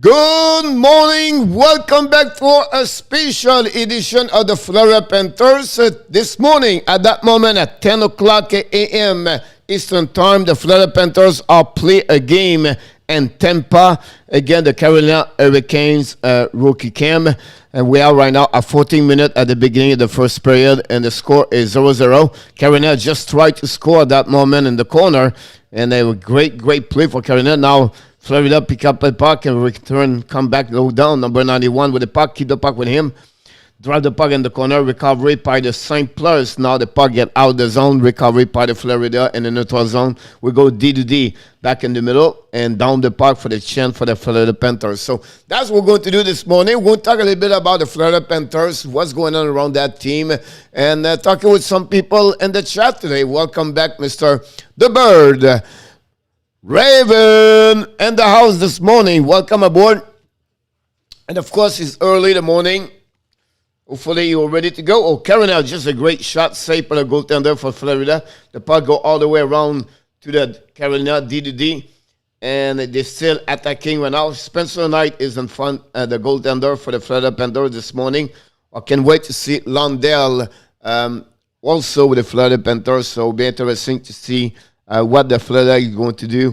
Good morning. Welcome back for a special edition of the Florida Panthers. This morning, at that moment, at 10 o'clock a.m. Eastern Time, the Florida Panthers are play a game in Tampa against the Carolina Hurricanes rookie camp. And we are right now at 14 minutes at the beginning of the first period, and the score is 0-0. Carolina just tried to score at that moment in the corner, and a great play for Carolina. Now, Florida pick up the puck and return, come back low down. Number 91 with the puck, keep the puck with him. Drive the puck in the corner, recovery by the St. Plus. Now the puck get out of the zone, recovery by the Florida in the neutral zone. We go D to D back in the middle and down the puck for the chance for the Florida Panthers. So that's what we're going to do this morning. We're going to talk a little bit about the Florida Panthers, what's going on around that team, and talking with some people in the chat today. Welcome back, Mr. The Bird. Raven in the house this morning. Welcome aboard. And of course, it's early in the morning. Hopefully, you're ready to go. Oh, Carolina, just a great shot. Safe for the goaltender for Florida. The puck go all the way around to the Carolina D to D. And they're still attacking right now. Spencer Knight is in front, the goaltender for the Florida Panthers this morning. I can't wait to see Lundell also with the Florida Panthers. So it'll be interesting to see what the Florida is going to do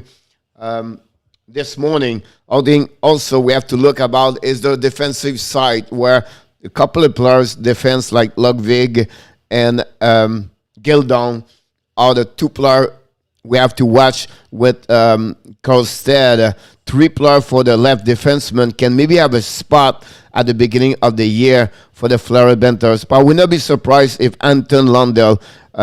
this morning. I think also we have to look about is the defensive side where a couple of players defense like Ludwig and Gildon are the two players we have to watch with Karlstad. Three players for the left defenseman can maybe have a spot at the beginning of the year for the Florida Panthers. But I would not be surprised if Anton Lundell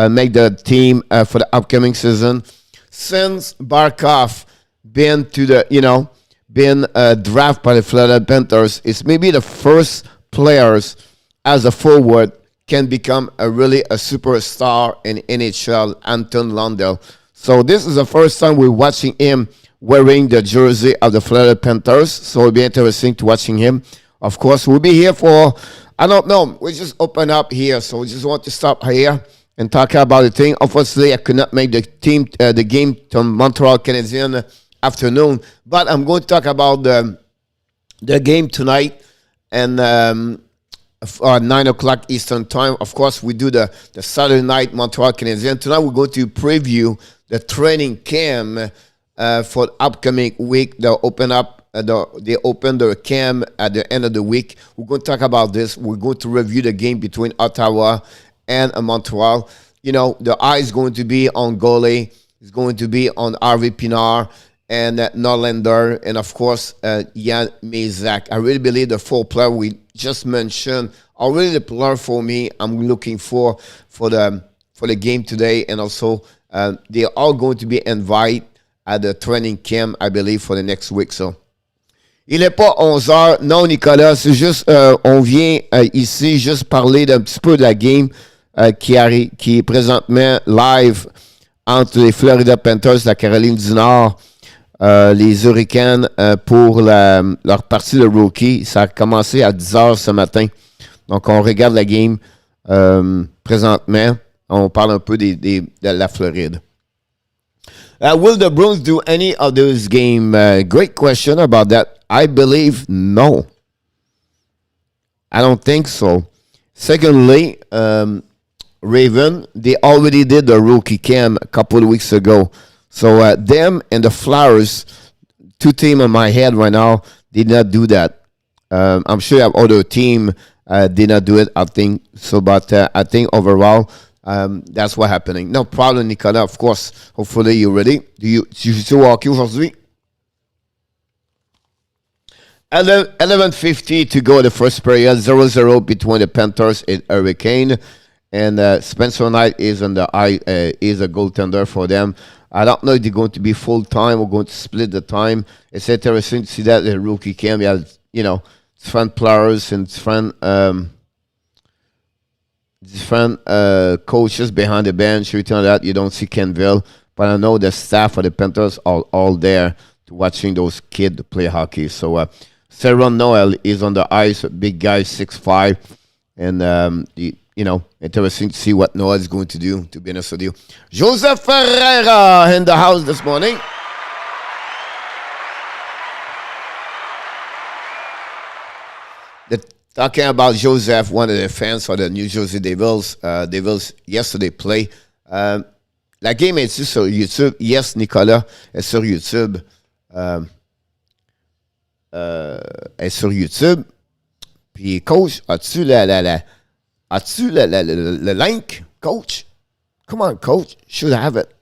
make the team for the upcoming season. Since Barkov been to the, been drafted by the Florida Panthers, it's maybe the first players as a forward can become a superstar in NHL, Anton Lundell. So this is the first time we're watching him wearing the jersey of the Florida Panthers. So it'll be interesting to watching him. Of course, we'll be here for, I don't know, we just open up here. So we just want to stop here and talk about the thing. Obviously, I could not make the game to Montreal Canadiens afternoon, but I'm going to talk about the game tonight and 9 o'clock Eastern Time. Of course, we do the Saturday night Montreal Canadiens. Tonight, we're going to preview the training camp for the upcoming week. They'll open up. They open the camp at the end of the week. We're going to talk about this. We're going to review the game between Ottawa and Montreal. The eye is going to be on goalie. It's going to be on RV Pinard and Norlander, and of course, Jan Mezak. I really believe the four players we just mentioned are really the player for me. I'm looking for the game today, and also they are all going to be invited at the training camp, I believe, for the next week. So, il n'est pas 11 heures. Non, Nicolas, c'est juste, on vient ici juste parler d'un petit peu de la game qui est présentement live entre les Florida Panthers de la Caroline du Nord, les Hurricanes pour leur partie de rookie. Ça a commencé à 10 heures ce matin. Donc, on regarde la game présentement. On parle un peu de la Floride. Will the Bruins do any of those games? Great question about that. I believe no. I don't think so. Secondly, Raven, they already did the rookie camp a couple of weeks ago. So them and the Flyers, two teams in my head right now, did not do that. I'm sure other team did not do it, I think. So, but I think overall, that's what's happening. No problem, Nicolas. Of course, hopefully you're ready. Tu joues au hockey aujourd'hui? 11:50 to go the first period. 0-0 between the Panthers and Hurricane. And Spencer Knight is on the is a goaltender for them. I don't know if they're going to be full time or going to split the time. It's interesting to see that the rookie camp. You have, different players and different coaches behind the bench. You tell that you don't see CANVA, but I know the staff of the Panthers are all there to watching those kids play hockey. So Sarah Noel is on the ice, big guy, 6'5", and interesting to see what Noel is going to do, to be honest with you. Joseph Ferreira in the house this morning. Talking about Joseph, one of the fans for the New Jersey Devils. Devils yesterday play. La game est sur YouTube. Yes, Nicolas est sur YouTube. Est sur YouTube. Puis, coach, as-tu le link, coach? Come on, coach. Should have it.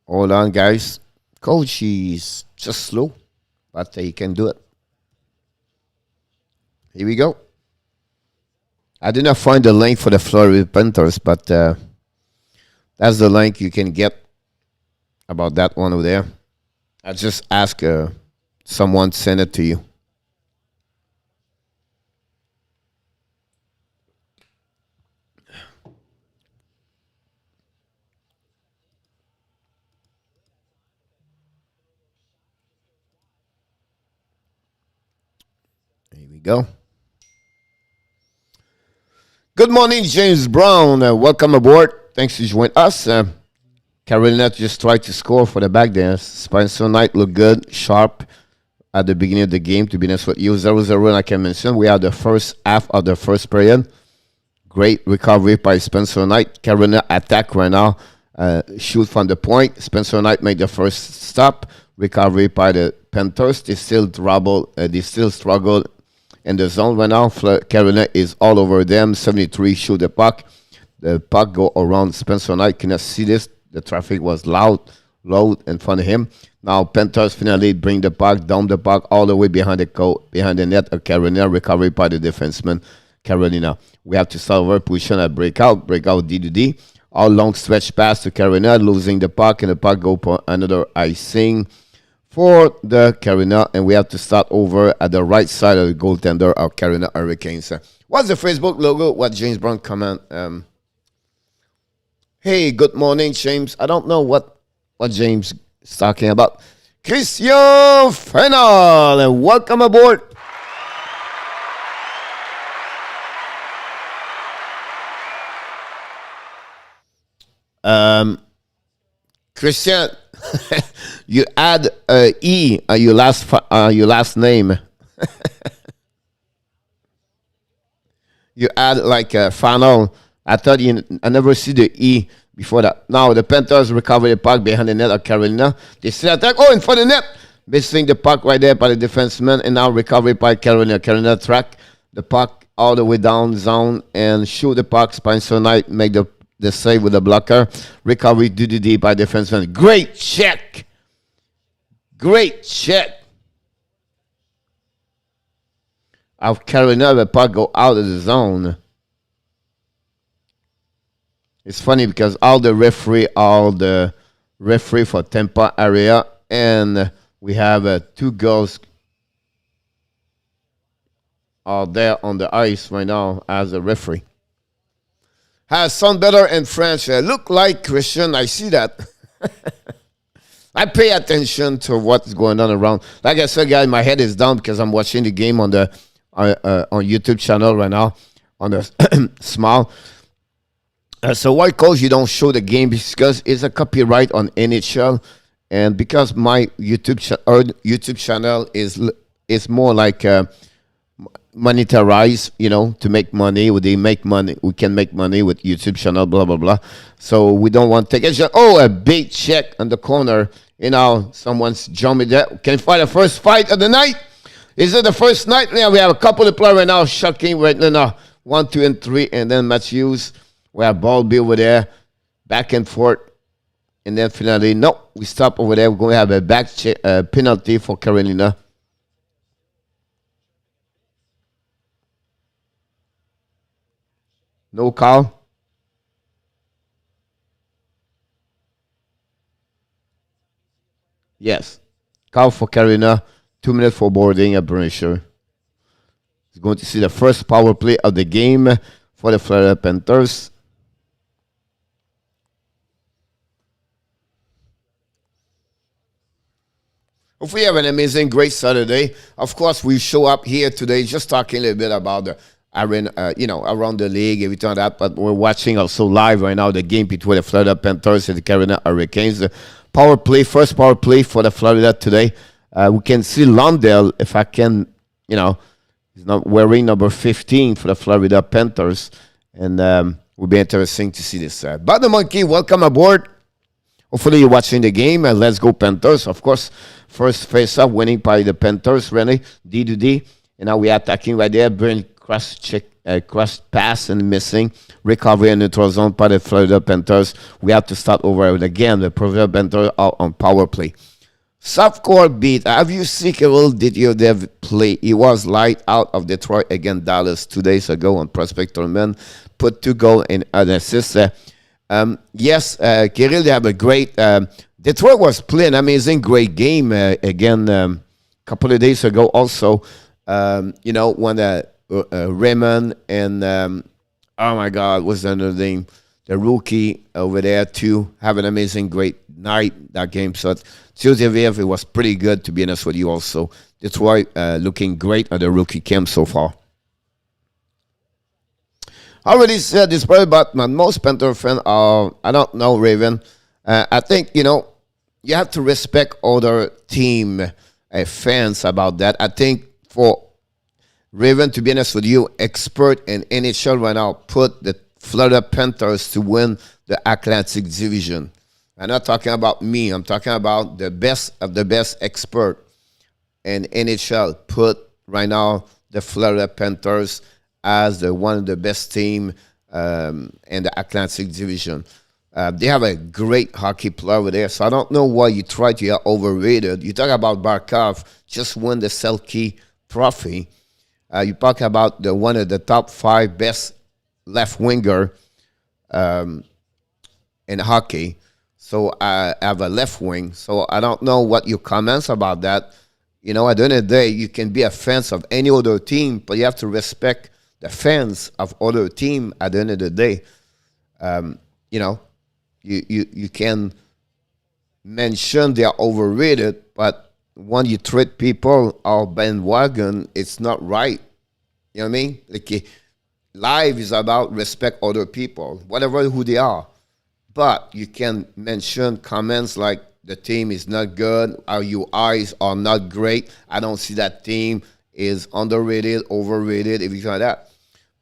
Hold on, guys. Coach, he's just slow, but he can do it. Here we go. I did not find the link for the Florida Panthers, but that's the link you can get about that one over there. I just ask someone to send it to you. Here we go. Good morning, James Brown. Welcome aboard. Thanks for joining us. Carolina just tried to score for the back there. Spencer Knight looked good, sharp at the beginning of the game. To be honest with you, 0-0, like I mentioned. We have the first half of the first period. Great recovery by Spencer Knight. Carolina attack right now. Shoot from the point. Spencer Knight made the first stop. Recovery by the Panthers. They still struggle in the zone right now. Carolina is all over them. 73 shoot the puck. The puck go around Spencer Knight. Cannot see this. The traffic was loud in front of him. Now Panthers finally bring the puck, down the puck all the way behind the net of Carolina. Recovery by the defenseman Carolina. We have to start our position at breakout D to D. All long stretch pass to Carolina, losing the puck, and the puck go for another icing for the Carolina, and we have to start over at the right side of the goaltender of Carolina Hurricanes. What's the Facebook logo? What James Brown comment? Hey, good morning, James. I don't know what James is talking about. Christian Fenal, and welcome aboard. Christian, you add a E your last name. You add like a funnel. I never see the E before that. Now the Panthers recover the puck behind the net of Carolina. They still attack. Oh, in front of the net. Missing the puck right there by the defenseman, and now recovery by Carolina. Carolina track the puck all the way down zone and shoot the puck. Spencer Knight make the save with the blocker. Recovery DDD by defenseman. Great check. Great check. Of Carolina, the puck go out of the zone. It's funny because all the referee for Tampa area, and we have two girls out there on the ice right now as a referee. Has sound better in French. Look like Christian. I see that. I pay attention to what's going on around. Like I said, guys, my head is down because I'm watching the game on the on YouTube channel right now on the small. So why, coach, you don't show the game? Because it's a copyright on NHL, and because my YouTube channel is more like monetized, to make money. We can make money with YouTube channel, blah blah blah. So we don't want to take it. Oh, a big check on the corner. Someone's jumping there. Can you find the first fight of the night? Is it the first night? Yeah, we have a couple of players right now. Shocking right now. 1, 2, and 3, and then Matthews. We have ball be over there, back and forth, and then finally, no, we stop over there. We're going to have a back penalty for Carolina. No call. Yes, call for Carolina. 2 minutes for boarding, I'm pretty sure. He's going to see the first power play of the game for the Florida Panthers. If we have an amazing, great Saturday, of course, we show up here today just talking a little bit about the around the league, everything like that. But we're watching also live right now the game between the Florida Panthers and the Carolina Hurricanes. The first power play for the Florida today. We can see Lundell, if I can, he's not wearing number 15 for the Florida Panthers. And will be interesting to see this. But the Monkey, welcome aboard. Hopefully you're watching the game. And let's go Panthers. Of course, first face-off winning by the Panthers, really. D to D. And now we're attacking right there. Brilliant cross pass and missing. Recovery in neutral zone by the Florida Panthers. We have to start over again. The Florida Panthers are on power play. Softcore beat. Have you seen a little video they play? He was light out of Detroit against Dallas 2 days ago on Prospect Tournament. Put 2 goals and an assist. Yes, Kirill, they have a great... Detroit was playing amazing, great game again a couple of days ago also. When Raymond and... oh, my God, what's another name? The rookie over there, too, have an amazing, great night, that game. So, Joseph, it was pretty good, to be honest with you also. Detroit looking great at the rookie camp so far. I already said this, but most Panther fans are, I don't know, Raven. I think, you have to respect other team fans about that. I think for Raven, to be honest with you, expert in NHL right now, put the Florida Panthers to win the Atlantic Division. I'm not talking about me. I'm talking about the best of the best expert in NHL. Put right now the Florida Panthers as one of the best team in the Atlantic Division. They have a great hockey player over there, so I don't know why you try to get overrated. You talk about Barkov, just won the Selke Trophy. You talk about one of the top 5 best left winger in hockey. So I have a left wing. So I don't know what your comments about that. At the end of the day, you can be a fan of any other team, but you have to respect the fans of other team at the end of the day. You can mention they are overrated, but when you treat people or bandwagon, it's not right. You know what I mean? Life is about respect other people, whatever who they are. But you can mention comments like the team is not good, or your eyes are not great. I don't see that team is underrated, overrated, everything like that.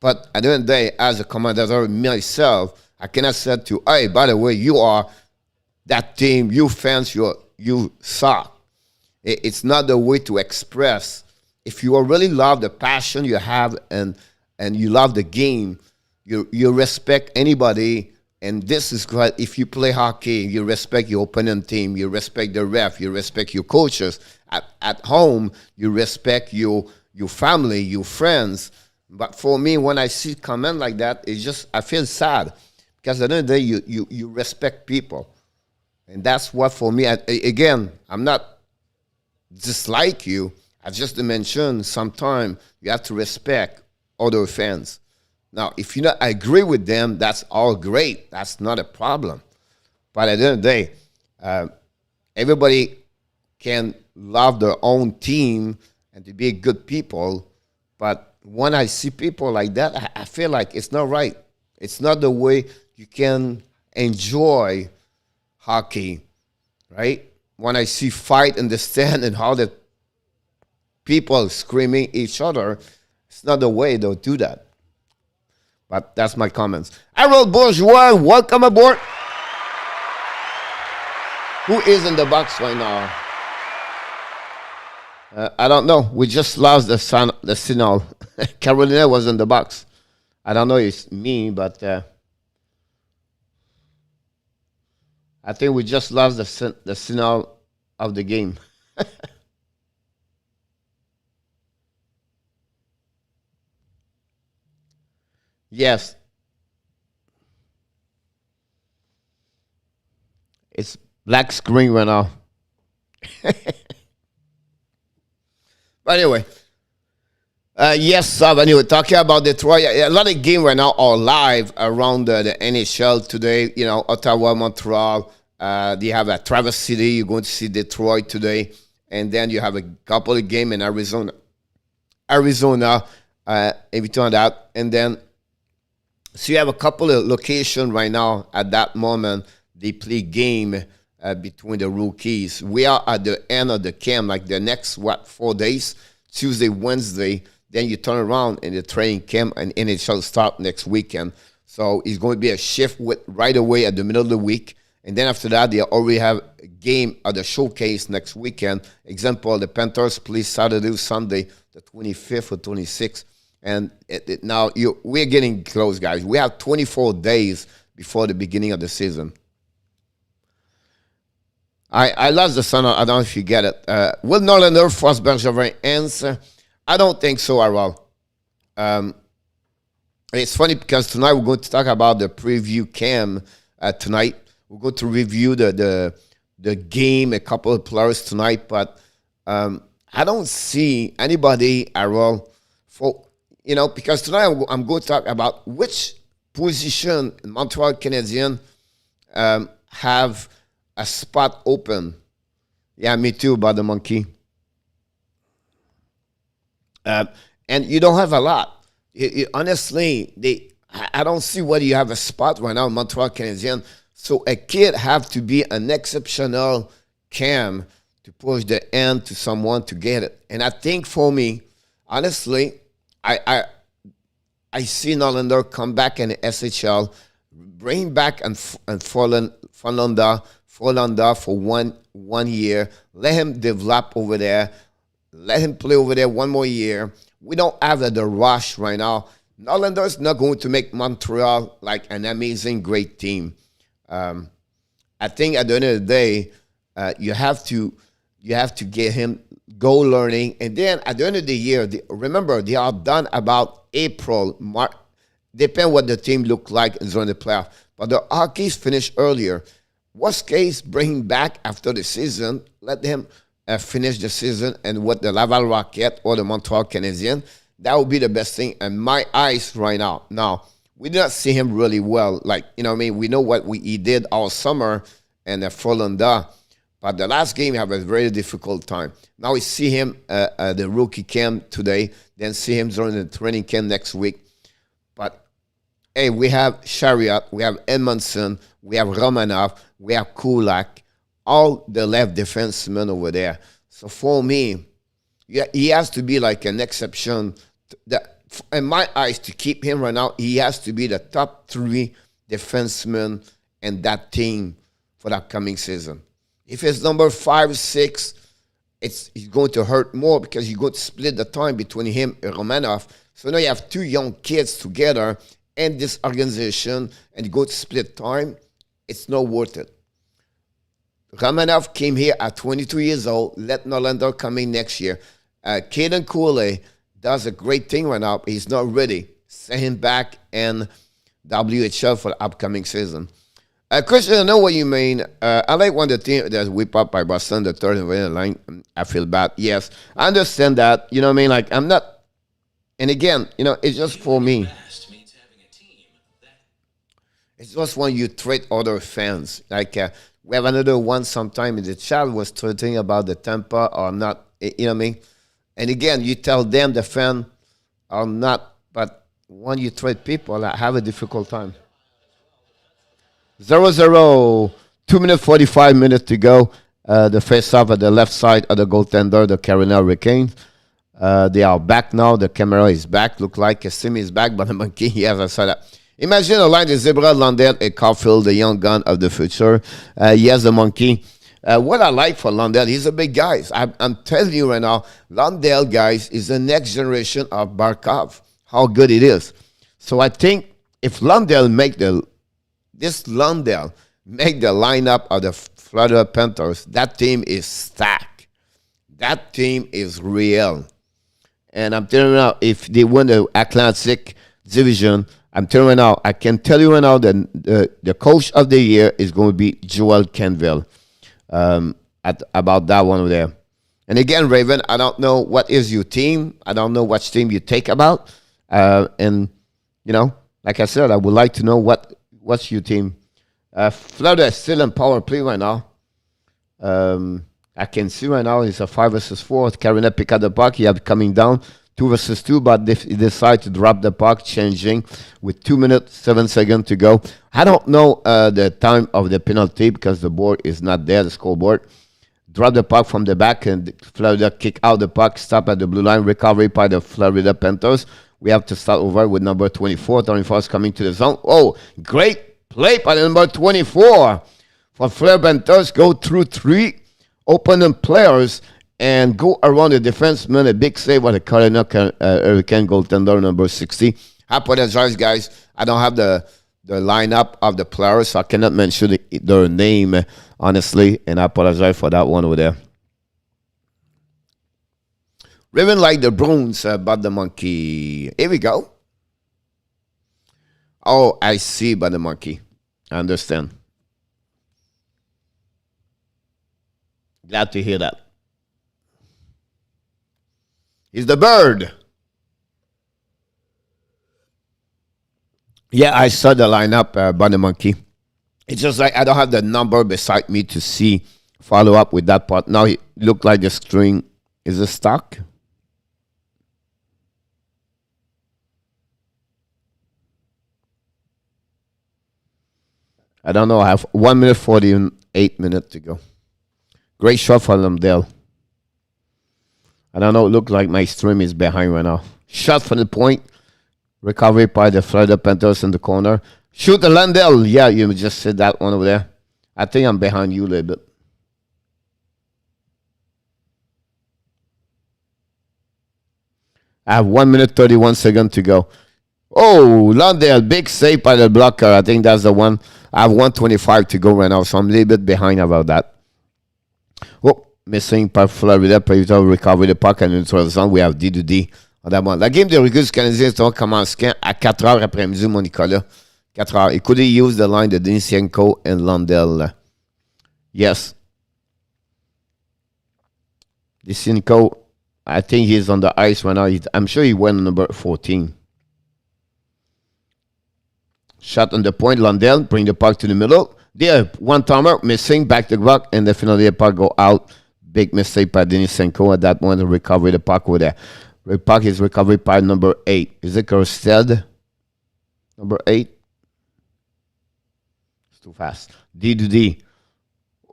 But at the end of the day, as a commentator myself, I cannot say to, hey, by the way, you are that team, you fans, you suck. It's not the way to express. If you really love the passion you have and you love the game, you respect anybody, and this is great. If you play hockey, you respect your opponent team, you respect the ref, you respect your coaches. At home, you respect your family, your friends. But for me, when I see comment like that, it's just, I feel sad. Because at the end of the day, you respect people. And that's what for me, again, I'm not dislike you. I just mentioned sometimes you have to respect other fans. Now, if you not agree with them, that's all great. That's not a problem. But at the end of the day, everybody can love their own team and to be good people. But when I see people like that, I feel like it's not right. It's not the way you can enjoy hockey, right? When I see fight in the stand and how the people screaming each other, it's not the way they'll do that. But that's my comments. Harold Bourgeois, welcome aboard. Who is in the box right now? I don't know. We just lost the signal. Carolina was in the box. I don't know if it's me, but I think we just lost the signal of the game. Yes. It's black screen right now. But anyway. Yes, anyway, talking about Detroit, a lot of games right now are live around the NHL today. Ottawa, Montreal. They have a Traverse City. You're going to see Detroit today. And then you have a couple of games in Arizona. Everything like that. And then, so you have a couple of locations right now at that moment. They play game between the rookies. We are at the end of the camp, like the next, 4 days? Tuesday, Wednesday. Then you turn around in the training camp and NHL start next weekend. So it's going to be a shift right away at the middle of the week. And then after that, they already have a game at the showcase next weekend. Example, the Panthers play Saturday, Sunday, the 25th or 26th. And now we're getting close, guys. We have 24 days before the beginning of the season. I lost the sun. I don't know if you get it. Will Norlander force Bergevin answer? I don't think so, Aral. It's funny because tonight we're going to talk about the preview cam tonight. We're going to review the game, a couple of players tonight, but I don't see anybody, Aral, because tonight I'm going to talk about which position Montreal Canadiens have a spot open. Yeah, me too, about the monkey. And you don't have a lot. Honestly, I don't see whether you have a spot right now in Montreal Canadiens. So a kid have to be an exceptional cam to push the end to someone to get it. And I think for me, honestly, I see Norlander come back in the SHL, bring back and Fonlanda for one year, let him develop over there, let him play over there one more year. We don't have the rush right now. Norlander is not going to make Montreal like an amazing, great team. I think at the end of the day, you have to get him go learning, and then at the end of the year, remember they are done about April, March. Depend what the team look like during the playoff. But the hockey's finished earlier. Worst case, bring him back after the season. Let them finish the season, and with the Laval Rocket or the Montreal Canadiens, that would be the best thing in my eyes right now. Now, we did not see him really well. Like, you know what I mean? We know what he did all summer and Florida. But the last game, he had a very difficult time. Now we see him at the rookie camp today, then see him during the training camp next week. But, hey, we have Chariot, we have Edmondson, we have Romanov, we have Kulak, all the left defensemen over there. So for me, he has to be like an exception. In my eyes, to keep him right now, he has to be the top 3 defensemen in that team for the upcoming season. If it's number 5, 6, it's going to hurt more because you're going to split the time between him and Romanov. So now you have 2 young kids together in this organization, and you go to split time. It's not worth it. Romanov came here at 22 years old. Let Norlander come in next year. Caden Cooley does a great thing right now. He's not ready. Send him back in WHL for the upcoming season. Christian, I know what you mean. I like when the team that's whipped up by Boston, the third and line. I feel bad. Yes, I understand that. You know what I mean? Like, I'm not. And again, it's just for me. It's just when you treat other fans. Like, we have another one sometime in the chat was tweeting about the Tampa or not. You know what I mean? And again, you tell them, the fan, or not. But when you treat people, I have a difficult time. 0-0, 2 minutes, 45 minutes to go. The face-off at the left side of the goaltender, the Carolina Hurricanes. They are back now. The camera is back. Look like Simi is back, but the monkey, yes, I saw that. Imagine a line, the Zebra, Lundell, and Caulfield, the young gun of the future. Yes, the monkey. What I like for Lundell, he's a big guy. I'm telling you right now, Lundell, guys, is the next generation of Barkov. How good it is. So I think if Lundell make the lineup of the Florida Panthers, that team is stacked. That team is real. And I'm telling you now, if they win the Atlantic Division, I'm telling you now, I can tell you right now that the coach of the year is going to be Joel Canville. About that one over there. And again, Raven, I don't know what is your team. I don't know which team you take about. And, like I said, I would like to know what's your team. Florida is still in power play right now. I can see right now it's a 5 versus 4. Carolina pick up the puck. You have coming down 2 versus 2, but they decide to drop the puck, changing with 2 minutes, 7 seconds to go. I don't know the time of the penalty because the board is not there, the scoreboard. Drop the puck from the back, and Florida kick out the puck, stop at the blue line, recovery by the Florida Panthers. We have to start over with number 24. 24 is coming to the zone. Oh, great play by the number 24 for Florida Panthers. Go through 3 opponent players and go around the defenseman. A big save by the Carolina Hurricane goaltender, number 60. I apologize, guys. I don't have the lineup of the players, so I cannot mention their name, honestly, and I apologize for that one over there. Ribbon like the Bruins, but the monkey. Here we go. Oh, I see, but the monkey. I understand. Glad to hear that. He's the bird. Yeah, I saw the lineup, Bunny Monkey. It's just like I don't have the number beside me to see, follow up with that part. Now it looked like the string is a stock. I don't know. I have 1 minute 48 minutes to go. Great shot for Lundell. I don't know. It looked like my stream is behind right now. Shot from the point. Recovery by the Florida Panthers in the corner. Shoot the Lundell. Yeah, you just said that one over there. I think I'm behind you a little bit. I have 1 minute 31 seconds to go. Oh, Lundell, big save by the blocker. I think that's the one. I have 125 to go right now, so I'm a little bit behind about that. Oh, missing by Florida. Predator recover the puck and neutral zone. We have D2D. La game de recul du Canadien commence quand? À 4 heures après-midi, mon Nicolas. 4 heures. It could use the line de Denisenko and Lundell. Yes. Denisenko, I think he's on the ice right now. I'm sure he went number 14. Shot on the point. Lundell bring the puck to the middle. There, one-timer missing, back to the puck, and the finally the puck go out. Big mistake by Denisenko at that one to recover the puck over there. The puck is recovered by number 8. Is it Kersted? Number 8? It's too fast. D2D.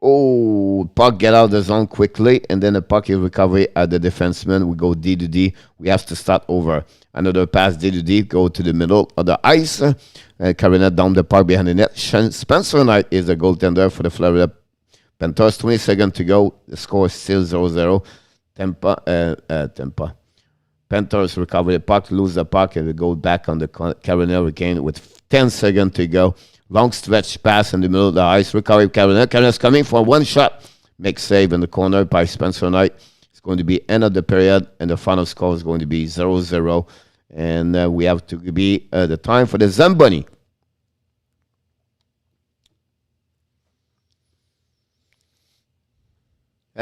Oh, puck get out of the zone quickly, and then the puck is recovered at the defenseman. We go D2D. We have to start over. Another pass, D2D, go to the middle of the ice. Carolina down the park behind the net. Spencer Knight is the goaltender for the Florida Panthers. 20 seconds to go. The score is still 0-0. Tampa. Panthers recover the puck, lose the puck, and they go back on the Carolina Hurricane with 10 seconds to go. Long stretch pass in the middle of the ice. Recovery Carolina. Carolina's coming for one shot. Make save in the corner by Spencer Knight. It's going to be end of the period, and the final score is going to be 0-0. And we have to be the time for the Zamboni.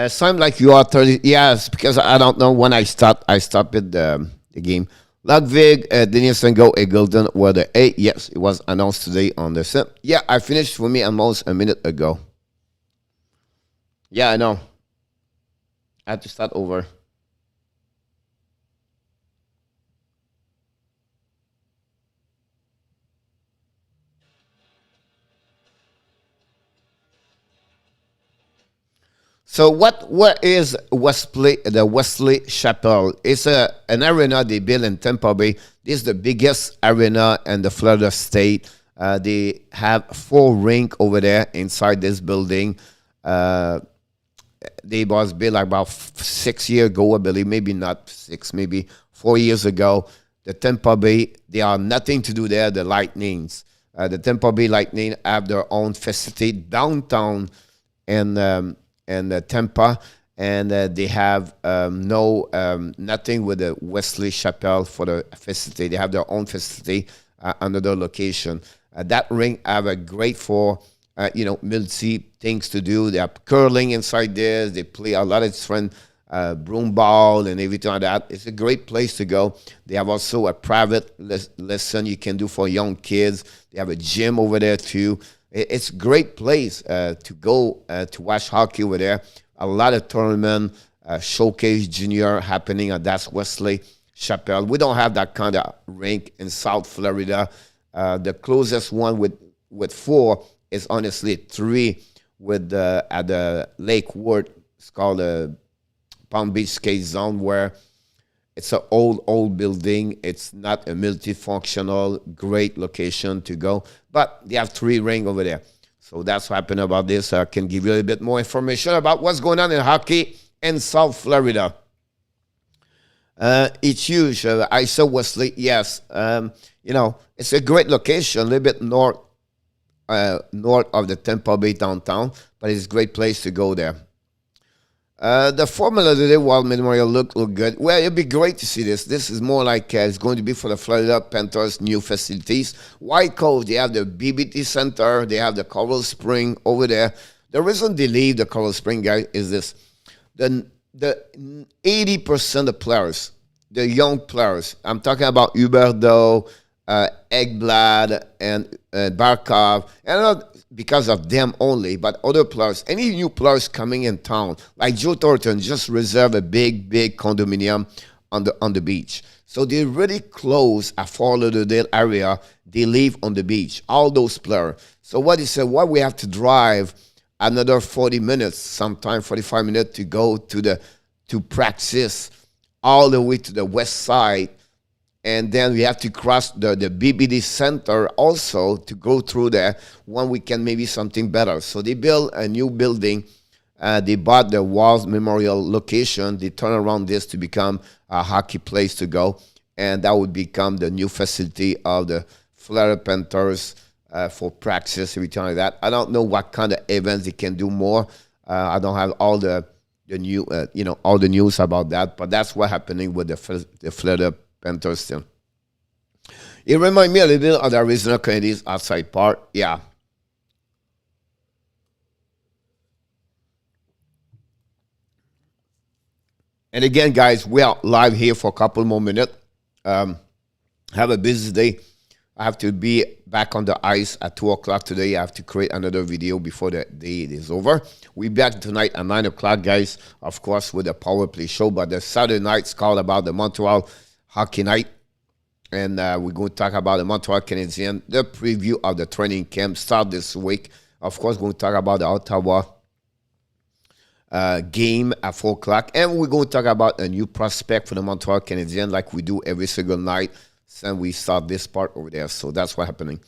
Sound like you are 30. Yes, because I don't know when I stop it the game. Ludwig, Denisenko, and Golden were the 8. Yes, it was announced today on the set. Yeah, I finished for me almost a minute ago. Yeah, I know. I had to start over. So what is the Wesley Chapel? It's an arena they built in Tampa Bay. This is the biggest arena in the Florida state. They have 4 rink over there inside this building. They was built like about 6 years ago, I believe. Maybe not 6, maybe 4 years ago. The Tampa Bay, they are nothing to do there, the Lightnings. The Tampa Bay Lightning have their own facility downtown and Tampa, and they have nothing with the Wesley Chapel for the facility. They have their own facility another location. That ring have a great for multi things to do. They have curling inside there. They play a lot of different broom ball and everything like that. It's a great place to go. They have also a private lesson you can do for young kids. They have a gym over there too. It's a great place to go to watch hockey over there. A lot of tournament, showcase junior happening at That's Wesley. Chapel. We don't have that kind of rink in South Florida. The closest one with 4 is honestly 3 with at the Lake Worth. It's called the Palm Beach Skate Zone, where it's an old building. It's not a multifunctional, great location to go. But they have 3 rings over there. So that's what happened about this. I can give you a little bit more information about what's going on in hockey in South Florida. It's huge. I saw Wesley. Yes. It's a great location, a little bit north of the Tampa Bay downtown, but it's a great place to go there. The formula today, while Memorial look good. Well, it'd be great to see this. This is more like it's going to be for the Florida Panthers' new facilities. White Coast, they have the BBT Center. They have the Coral Spring over there. The reason they leave the Coral Spring, guys, is this. The 80% of players, the young players, I'm talking about Huberdeau, Ekblad, and Barkov, and not because of them only, but other players, any new players coming in town, like Joe Thornton, just reserve a big condominium on the beach. So they really close at Fort Lauderdale area. They live on the beach, all those players. So what he said, we have to drive another 40 minutes, sometime 45 minutes to go to practice all the way to the west side. And then we have to cross the BBD Center also to go through there when we can maybe something better. So they built a new building. They bought the Walls Memorial location. They turn around this to become a hockey place to go. And that would become the new facility of the Florida Panthers for practice, everything like that. I don't know what kind of events they can do more. I don't have all the new, all the news about that. But that's what's happening with the Florida Panthers still. It reminds me a little bit of the Arizona Coyotes outside part. Yeah. And again, guys, we are live here for a couple more minutes. Have a busy day. I have to be back on the ice at 2 o'clock today. I have to create another video before the day is over. We'll be back tonight at 9 o'clock, guys, of course, with the Power Play show. But the Saturday night's called about the Montreal Hockey Night. And we're going to talk about the Montreal Canadiens, the preview of the training camp start this week. Of course, we're going to talk about the Ottawa game at 4 o'clock. And we're going to talk about a new prospect for the Montreal Canadiens like we do every single night since we start this part over there. So that's what's happening.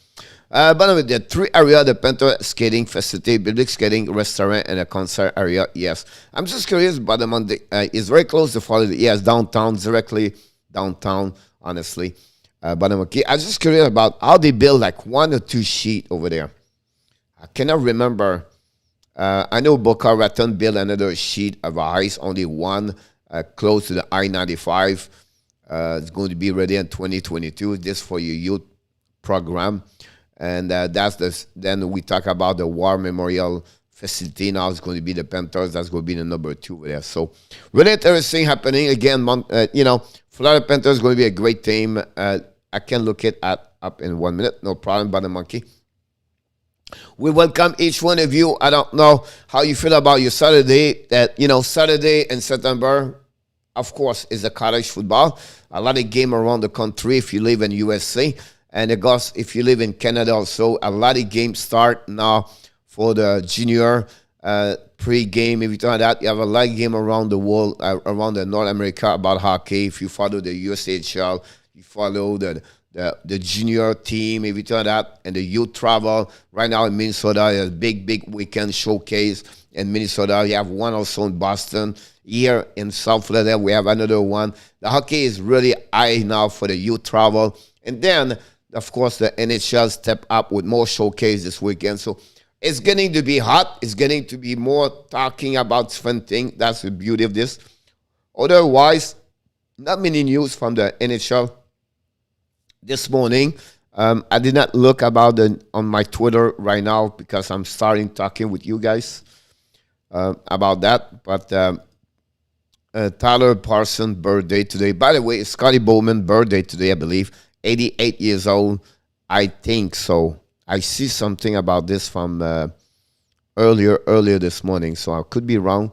But anyway, the 3 areas, the Panther skating facility, public skating, restaurant, and a concert area, yes. I'm just curious about the Monday. It's very close to Florida. Yes, downtown, directly downtown, honestly. But I'm okay. I was just curious about how they build like 1 or 2 sheet over there. I cannot remember. I know Boca Raton built another sheet of ice, only one close to the I-95. It's going to be ready in 2022. This for your youth program. And that's this. Then we talk about the War Memorial facility. Now it's going to be the Panthers. That's going to be the number 2 there. So really interesting happening. Again, Florida Panthers is going to be a great team. I can look it up in 1 minute. No problem, Bunny Monkey. We welcome each one of you. I don't know how you feel about your Saturday. Saturday in September, of course, is the college football. A lot of game around the country if you live in USA. And of course, if you live in Canada also, a lot of games start now for the junior pre-game. If you talk that, you have a lot of game around the world, around the North America about hockey. If you follow the USHL, you follow the junior team, if you talk that, and the youth travel. Right now in Minnesota, there's a big weekend showcase in Minnesota. You have one also in Boston. Here in South Florida, we have another one. The hockey is really high now for the youth travel. And then, of course, the NHL step up with more showcase this weekend. So it's getting to be hot. It's getting to be more talking about fun things. That's the beauty of this. Otherwise, not many news from the NHL this morning. I did not look about on my Twitter right now because I'm starting talking with you guys about that. But Tyler Parsons' birthday today. By the way, it's Scotty Bowman's birthday today, I believe. 88 years old, I think so. I see something about this from earlier this morning, so I could be wrong,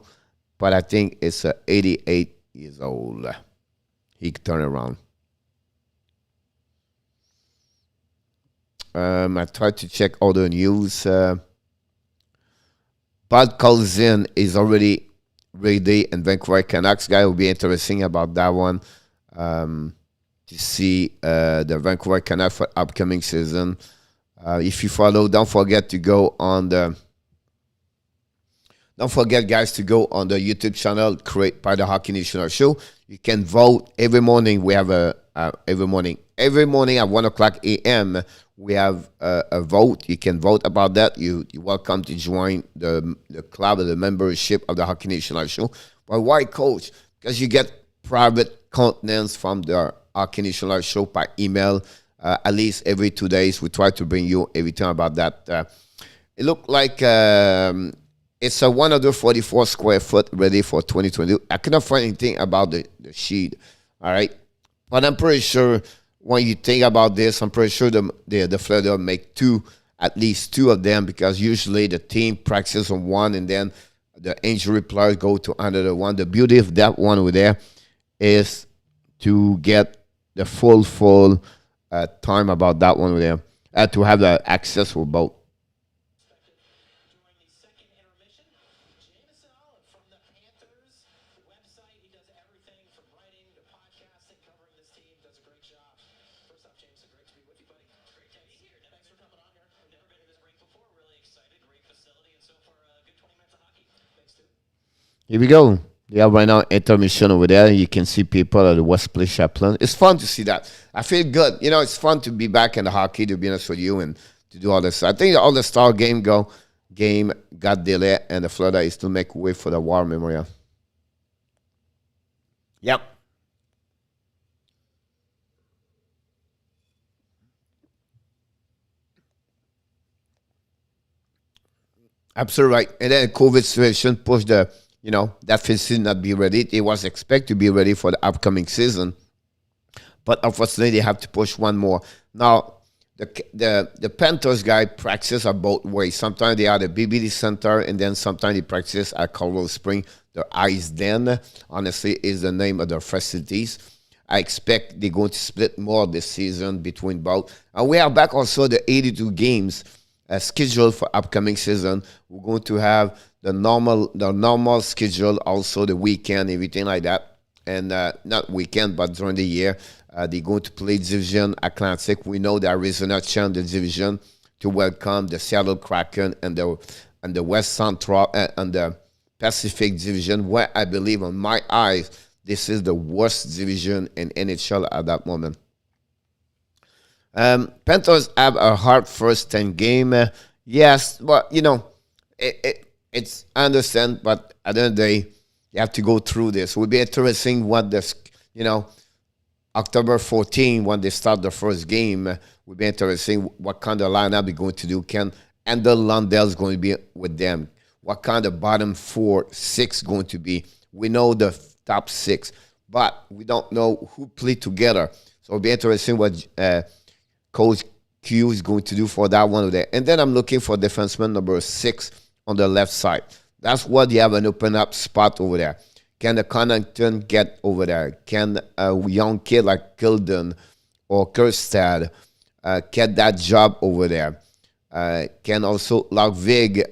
but I think it's 88 years old. he could turn around. I tried to check other news. Bud Colzin is already ready, and Vancouver Canucks guy will be interesting about that one. To see the Vancouver Canucks for upcoming season. If you follow, don't forget guys, to go on the YouTube channel create by the Hockey National Show. You can vote every morning. We have every morning at 1:00 a.m. we have a vote. You can vote about that. You're welcome to join the club or the membership of the Hockey National Show. But why, Coach? Because you get private contents from the Hockey National Show by email. At least every 2 days, we try to bring you everything about that. It looked like it's a 144 square foot ready for 2022. I cannot find anything about the sheet. All right, but I'm pretty sure when you think about this, I'm pretty sure the Florida make at least two of them, because usually the team practices on one and then the injury players go to another one. The beauty of that one over there is to get the full time about that one over there, to have the access for both. During the second intermission, Jameson Olive from the Panthers website. He does everything from writing to podcasting, covering this team. Does a great job. First off, Jameson, great to be with you, buddy. Great to be here. Thanks for coming on here. I've never been to this rink before. Really excited. Great facility, and so far, a good 20 minutes of hockey. Thanks, dude. Here we go. Yeah, right now, intermission over there. You can see people at the West Place Chaplain. It's fun to see that. I feel good. It's fun to be back in the hockey, to be honest with you, and to do all this. I think the All-Star game got delayed, and the Florida is to make way for the War Memorial. Yep. Absolutely right. And then the COVID situation pushed that facility not be ready. It was expected to be ready for the upcoming season, but unfortunately they have to push one more. Now, the Panthers guy practice at both ways. Sometimes they are at the BBD Center, and then sometimes they practice at Colorado Spring. The Ice Den, honestly, is the name of their facilities. I expect they're going to split more this season between both. And we are back also the 82 games scheduled for upcoming season. We're going to have the normal schedule, also the weekend, everything like that. And not weekend, but during the year, they're going to play Division Atlantic. We know that Arizona changed the division to welcome the Seattle Kraken and the West Central and the Pacific Division, where I believe, on my eyes, this is the worst division in NHL at that moment. Panthers have a hard first 10 game. Yes, but it's I understand, but at the end of the day, you have to go through this. It will be interesting what October 14, when they start the first game, will be interesting what kind of lineup they're going to do. Can Andel Lundell's going to be with them? What kind of bottom 4, 6 going to be? We know the top 6, but we don't know who play together. So it'll be interesting what Coach Q is going to do for that one over there. And then I'm looking for defenseman number 6 on the left side. That's what you have an open up spot over there. Can the Connaughton get over there? Can a young kid like Kilden or Kerstad get that job over there? Can also Larvig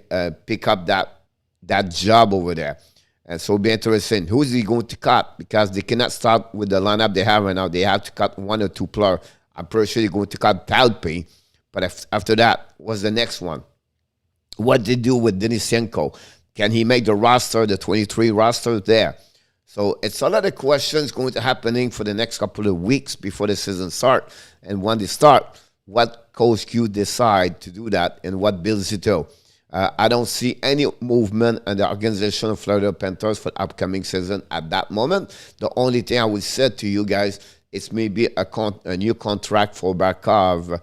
pick up that job over there? And so it'll be interesting. Who is he going to cut? Because they cannot start with the lineup they have right now. They have to cut 1 or 2 players. I'm pretty sure they're going to cut Talpe. But after that, what's the next one? What they do with Denisenko? Can he make the roster, the 23 roster there? So it's a lot of questions going to happening for the next couple of weeks before the season start. And when they start, what Coach Q decide to do that and what builds it to. I don't see any movement in the organization of Florida Panthers for the upcoming season at that moment. The only thing I would say to you guys is maybe a new contract for Barkov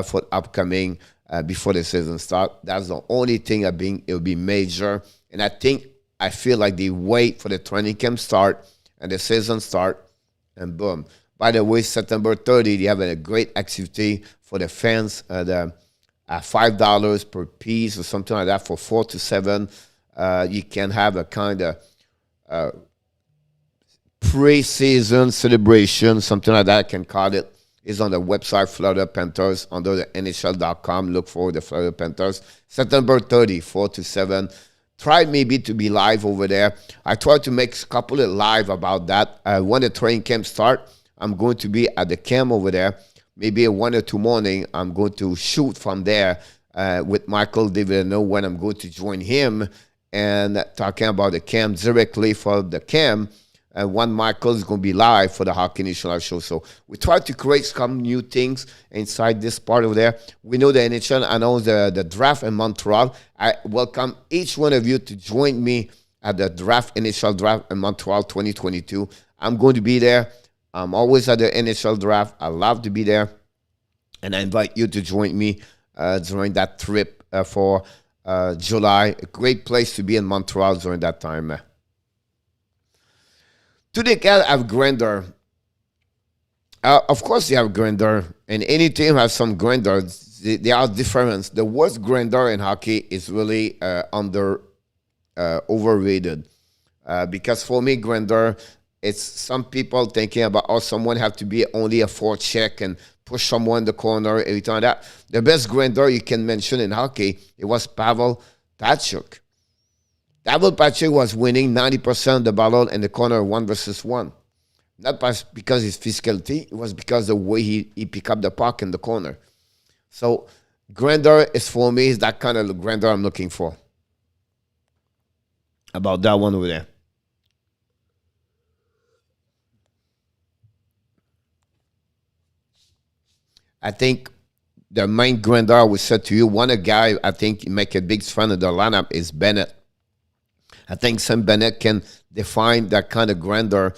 for upcoming before the season start. That's the only thing it will be major. And I feel like they wait for the training camp start and the season start, and boom. By the way, September 30, they have a great activity for the fans. The $5 per piece or something like that for 4 to 7. You can have a kind of pre-season celebration, something like that, I can call it, is on the website Florida Panthers under the NHL.com. Look for the Florida Panthers. September 30, 4 to 7. Try maybe to be live over there. I try to make a couple of live about that. When the training camp start, I'm going to be at the camp over there. Maybe at 1 or 2 morning, I'm going to shoot from there with Michael Divino when I'm going to join him and talking about the camp directly for the camp. And one Michael is going to be live for the Hockey National show. So we try to create some new things inside this part over there. We know the NHL announced the draft in Montreal. I welcome each one of you to join me at the initial draft in Montreal 2022. I'm going to be there. I'm always at the NHL draft. I love to be there. And I invite you to join me during that trip for July. A great place to be in Montreal during that time. Today, Cal have grandeur. Of course, they have grandeur, and any team has some grandeur. They are different. The worst grandeur in hockey is really overrated. Because for me, grandeur, it's some people thinking about, oh, someone have to be only a forecheck and push someone in the corner, everything like that. The best grandeur you can mention in hockey, it was Pavel Datsyuk. Pavel Datsyuk was winning 90% of the battle in the corner 1 versus 1. Not because his physicality, it was because the way he picked up the puck in the corner. So grandeur is for me, is that kind of grandeur I'm looking for. About that one over there. I think the main grandeur I would say to you, one guy I think make a big fan of the lineup is Bennett. I think Sam Bennett can define that kind of grandeur.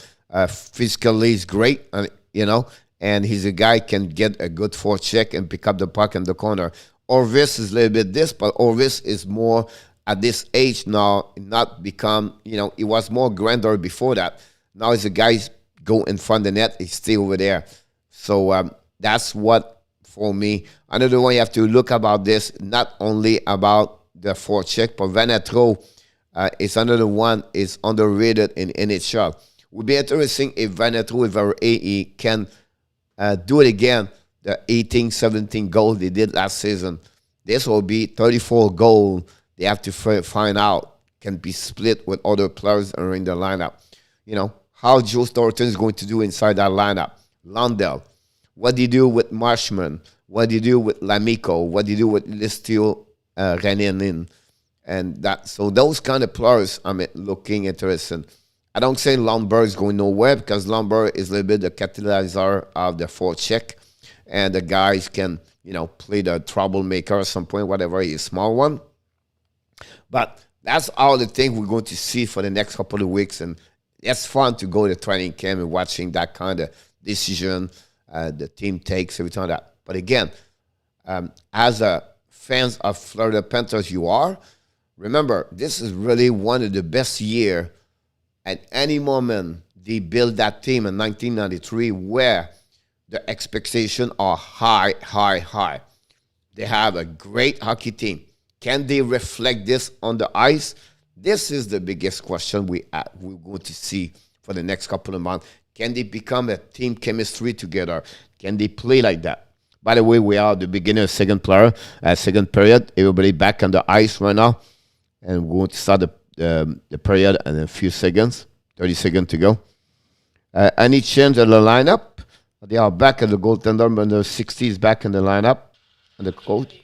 Physically, he's great, and he's a guy can get a good forecheck and pick up the puck in the corner. Orvis is a little bit this, but Orvis is more at this age now, not become, he was more grandeur before that. Now he's a guy go in front of the net, he's still over there. So that's what, for me, another one you have to look about this, not only about the forecheck, but Vanetro. It's another one is underrated in NHL. Would be interesting if Vanetro with our AE can do it again. The 18-17 goal they did last season. This will be 34 goal. They have to find out can be split with other players in the lineup. How Joe Thornton is going to do inside that lineup. Lundell. What do you do with Marshman? What do you do with Lamico? What do you do with Listio Renenin? And that, so those kind of players I'm looking interested. I don't say Lundberg is going nowhere because Lundberg is a little bit the catalyzer of the forecheck, and the guys can play the troublemaker at some point, whatever he is, small one. But that's all the things we're going to see for the next couple of weeks, and it's fun to go to training camp and watching that kind of decision the team takes every time that. But again, as a fans of Florida Panthers, you are. Remember, this is really one of the best years at any moment they built that team in 1993 where the expectations are high, high, high. They have a great hockey team. Can they reflect this on the ice? This is the biggest question we're going to see for the next couple of months. Can they become a team chemistry together? Can they play like that? By the way, we are at the beginning of second period. Everybody back on the ice right now. And we're going to start the period in a few seconds, 30 seconds to go. Any change in the lineup? They are back at the goaltender, but the 60 is back in the lineup. And the coach.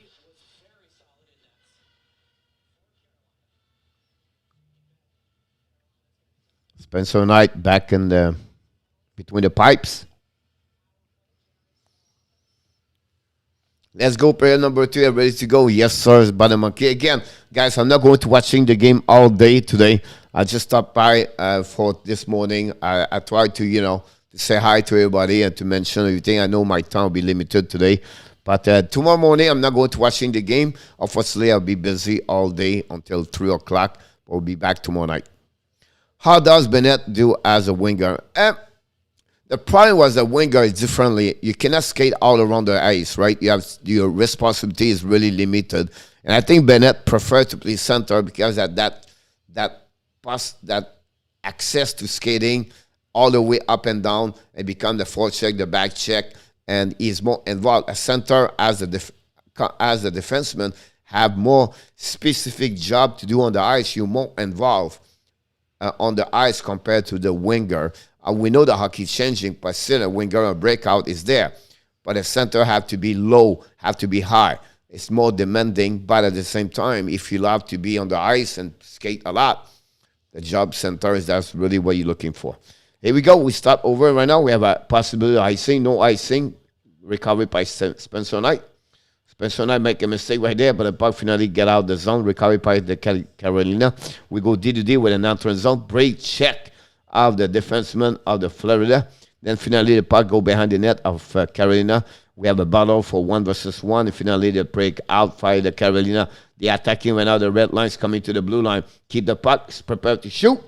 Spencer Knight back in the between the pipes. Let's go, period number 2. Are ready to go? Yes, sir. It's Badamonkey. Again, guys, I'm not going to watching the game all day today. I just stopped by for this morning. I tried to, to say hi to everybody and to mention everything. I know my time will be limited today. But tomorrow morning, I'm not going to watching the game. Unfortunately, I'll be busy all day until 3 o'clock. We'll be back tomorrow night. How does Bennett do as a winger? The problem was that winger is differently. You cannot skate all around the ice, right? You have your responsibility is really limited, and I think Bennett preferred to play center because that access to skating all the way up and down and become the forecheck, the back check, and he's more involved. A center as as the defenseman have more specific job to do on the ice. You're more involved on the ice compared to the winger. We know the hockey's changing, but still a winger and breakout is there. But the center have to be low, have to be high. It's more demanding, but at the same time, if you love to be on the ice and skate a lot, the job center is that's really what you're looking for. Here we go. We start over right now. We have a possibility of icing, no icing. Recovery by Spencer Knight. Spencer Knight make a mistake right there, but the puck finally get out the zone. Recovery by the Carolina. We go D-to-D with an entrance zone. Break check of the defenseman of the Florida. Then finally the puck go behind the net of Carolina. We have a battle for 1 versus 1. And finally the break out by the Carolina. The attacking right now. The red line's coming to the blue line. Keep the puck. Prepared to shoot.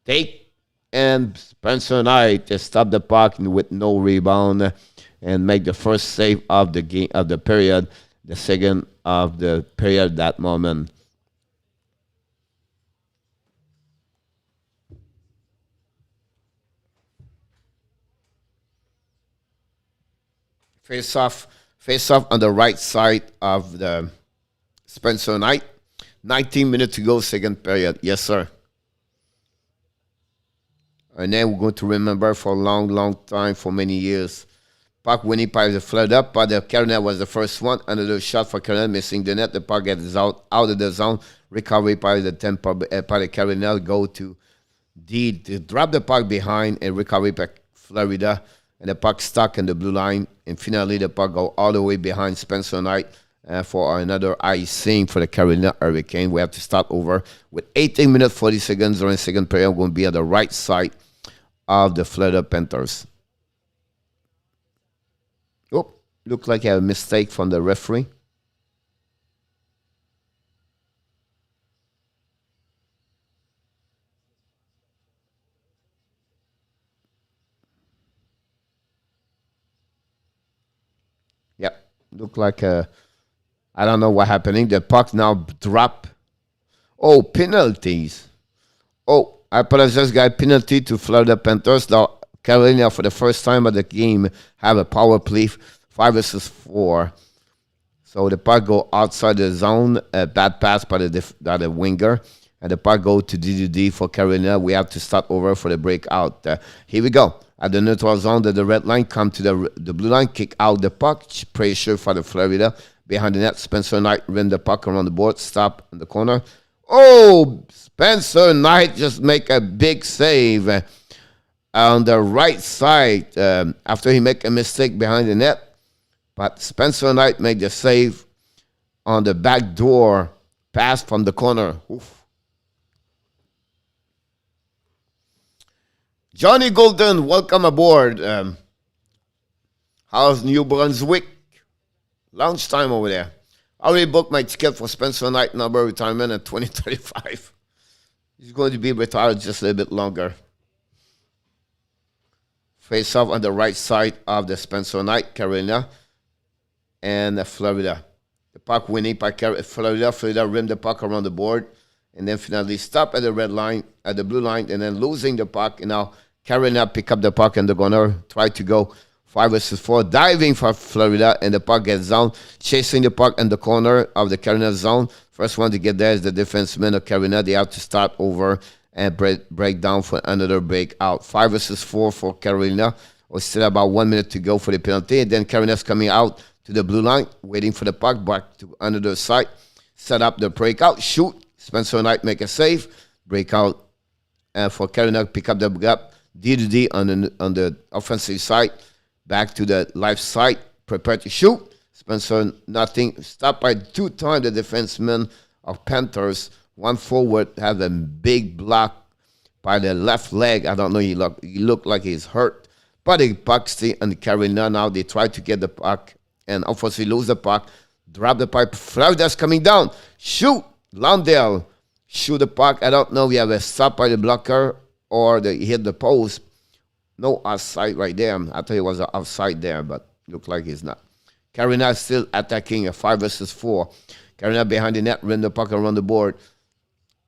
Take. And Spencer Knight to stop the puck with no rebound and make the first save of the game of the period. The second of the period that moment. Face off on the right side of the Spencer Knight. 19 minutes to go, second period. Yes, sir. And then we're going to remember for a long, long time, for many years. Puck winning by the flood up, but the Carolina was the first one. Another shot for Carolina, missing the net. The puck gets out of the zone. Recovery by the Tampa by the Carolina. Go to D to drop the puck behind and recovery by Florida. And the puck stuck in the blue line. And finally, the puck go all the way behind Spencer Knight for another icing for the Carolina Hurricane. We have to start over with 18 minutes, 40 seconds during second period. We're going to be at the right side of the Florida Panthers. Oh, looked like a mistake from the referee. Yep, looked like I don't know what happening. The puck now drop. Oh, penalties. Oh, I apologize, guys. Penalty to Florida Panthers. Now, Carolina, for the first time of the game, have a power play, 5 versus 4. So the puck go outside the zone. Bad pass by the winger. And the puck go to D for Carolina. We have to start over for the breakout. Here we go. At the neutral zone, the red line come to the blue line, kick out the puck. Pressure for the Florida. Behind the net, Spencer Knight ran the puck around the board. Stop in the corner. Oh, Spencer Knight just make a big save on the right side after he make a mistake behind the net. But Spencer Knight made the save on the back door pass from the corner. Oof. Johnny Golden, welcome aboard. How's New Brunswick? Launch time over there. I already booked my ticket for Spencer Knight number retirement in 2035. He's going to be retired just a little bit longer. Face off on the right side of the Spencer Knight, Carolina, and Florida. The puck winning by Florida. Florida rimmed the puck around the board, and then finally stop at the red line, at the blue line, and then losing the puck. And now Carolina pick up the puck and they're going to try to go 5 versus 4, diving for Florida, and the puck gets down, chasing the puck in the corner of the Carolina zone. First one to get there is the defenseman of Carolina. They have to start over and break down for another breakout. 5 versus 4 for Carolina. We're still about 1 minute to go for the penalty. And then Carolina's coming out to the blue line, waiting for the puck back to another side. Set up the breakout, shoot. Spencer Knight make a save. Breakout for Carolina, pick up the gap. D-to-D on the offensive side. Back to the left side, prepare to shoot. Spencer, nothing. Stopped by 2 times the defenseman of Panthers. One forward have a big block by the left leg. I don't know, he looked like he's hurt. But the puck stay in Carolina now. They try to get the puck and unfortunately lose the puck. Drop the puck. Florida's coming down. Shoot. Lundell shoot the puck. I don't know if we have a stop by the blocker or he hit the post. No outside right there. I thought it was an outside there, but looked like he's not. Carolina still attacking a 5 versus 4. Carolina behind the net, run the puck around the board.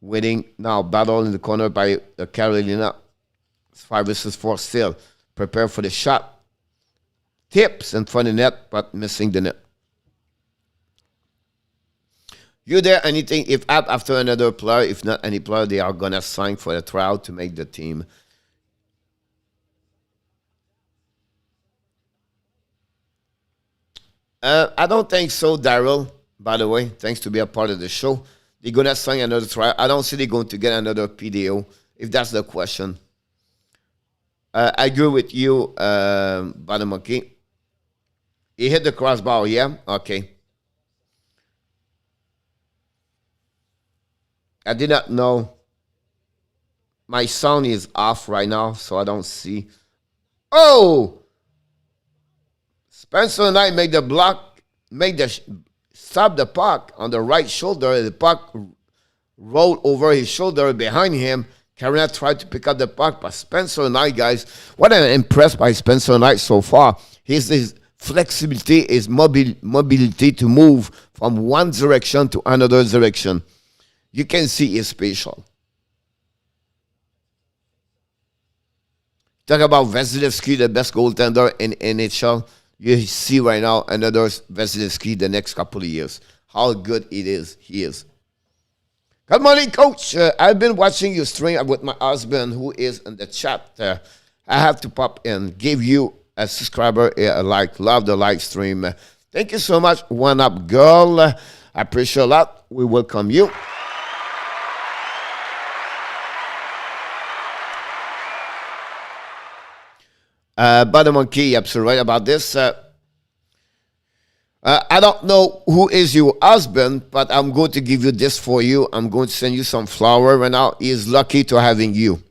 Waiting now, battle in the corner by Carolina. 5 versus 4 still. Prepare for the shot. Tips in front of the net, but missing the net. You there anything, if after another player, if not any player, they are going to sign for the tryout to make the team. I don't think so, Daryl, by the way. Thanks to be a part of the show. They're going to sign another tryout. I don't see they're going to get another PDO, if that's the question. I agree with you, Bada Monkey. He hit the crossbar, yeah? Okay. I did not know. My sound is off right now, so I don't see. Oh! Spencer Knight made the block, stop the puck on the right shoulder. The puck rolled over his shoulder behind him. Carolina tried to pick up the puck, but Spencer Knight, guys, what I'm impressed by Spencer Knight so far. His flexibility, his mobility to move from one direction to another direction. You can see he's special. Talk about Vasilevsky, the best goaltender in NHL. You see right now another Vasilevsky the next couple of years. How good he is. Good morning, Coach. I've been watching you stream with my husband who is in the chat. I have to pop in, give you a subscriber a like. Love the live stream. Thank you so much. One up, girl. I appreciate a lot. We welcome you. Bada Monkey, you're absolutely right about this. I don't know who is your husband, but I'm going to give you this for you. I'm going to send you some flower right now. He is lucky to having you.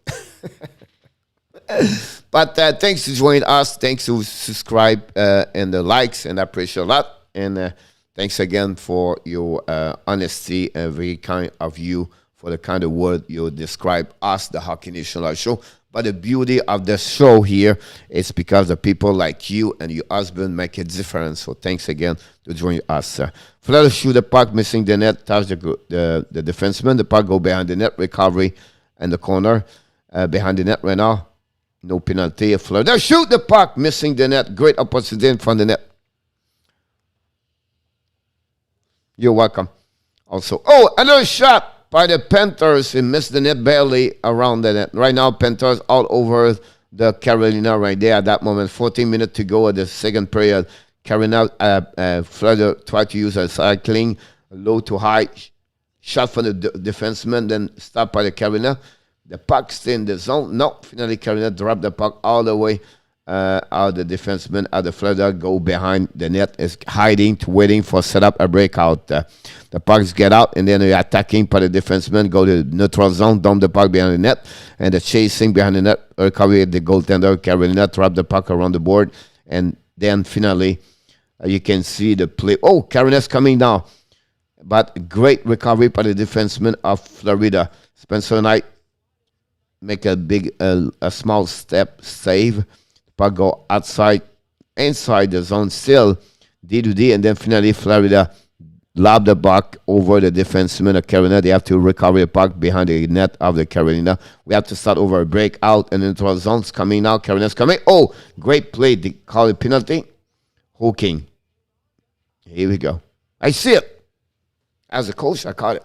But thanks to join us. Thanks to subscribe and the likes, and I appreciate a lot. And thanks again for your honesty and very kind of you for the kind of word you describe us, the Hockey Nation Live Show. But the beauty of the show here is because the people like you and your husband make a difference. So thanks again to join us. Florida shoot the puck, missing the net, touch the defenseman. The puck go behind the net, recovery in the corner. Behind the net right now. No penalty. Florida shoot the puck, missing the net. Great opportunity in front of the net. You're welcome. Also, another shot by the Panthers. He missed the net barely around the net. Right now, Panthers all over the Carolina right there at that moment. 14 minutes to go at the second period. Carolina, Florida tried to use a cycling, low to high shot from the defenseman, then stopped by the Carolina. The puck stay in the zone. No, finally Carolina dropped the puck all the way out the defenseman at the Florida go behind the net, is hiding, waiting for set up a breakout. The pucks get out, and then the attacking by the defenseman go to the neutral zone, dump the puck behind the net, and the chasing behind the net, recovery the goaltender, Carolina drop the puck around the board, and then finally you can see the play. Oh, Carolina's coming down, but great recovery by the defenseman of Florida. Spencer Knight make a small step save. Puck go outside, inside the zone, still D2D, and then finally Florida lob the puck over the defenseman of Carolina. They have to recover the puck behind the net of the Carolina. We have to start over a breakout, and neutral zone's coming now. Carolina's coming. Oh, great play. They call it penalty. Hooking. Here we go. I see it. As a coach, I caught it.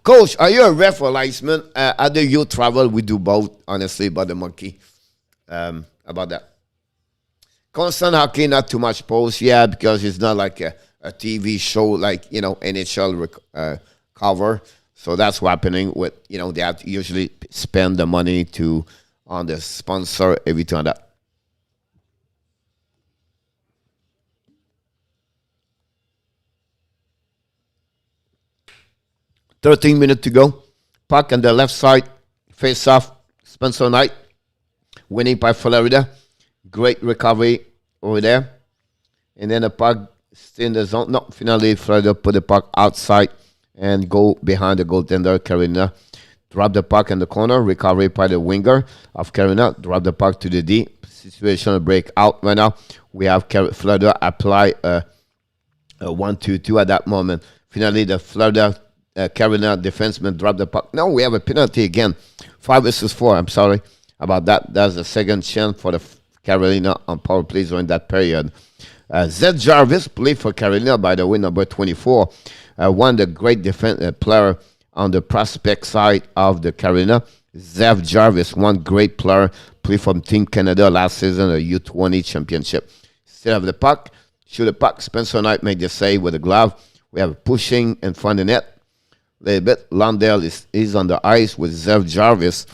Coach, are you a ref or linesman? Either you travel, we do both, honestly, but the monkey. About that. Constant hockey, not too much post, yeah, because it's not like a TV show like, NHL cover. So that's what's happening with, they have to usually spend the money on the sponsor, everything like that. $13 minutes to go. Puck on the left side, face off, Spencer Knight. Winning by Florida. Great recovery over there. And then the puck stay in the zone. No, finally Florida put the puck outside and go behind the goaltender, Carolina. Drop the puck in the corner. Recovery by the winger of Carolina. Drop the puck to the D. Situational break out right now. We have Florida apply a 1-2-2 at that moment. Finally, the Florida Carolina defenseman dropped the puck. No, we have a penalty again. 5-4. I'm sorry about that. That's the second chance for the Carolina on power plays during that period. Zed Jarvis played for Carolina, by the way, number 24. One of the great player on the prospect side of the Carolina. Zed Jarvis, one great player, played from Team Canada last season, a U20 championship. Still have the puck, shoot the puck. Spencer Knight made the save with a glove. We have pushing in front of the net. A little bit. Lundell is on the ice with Zed Jarvis.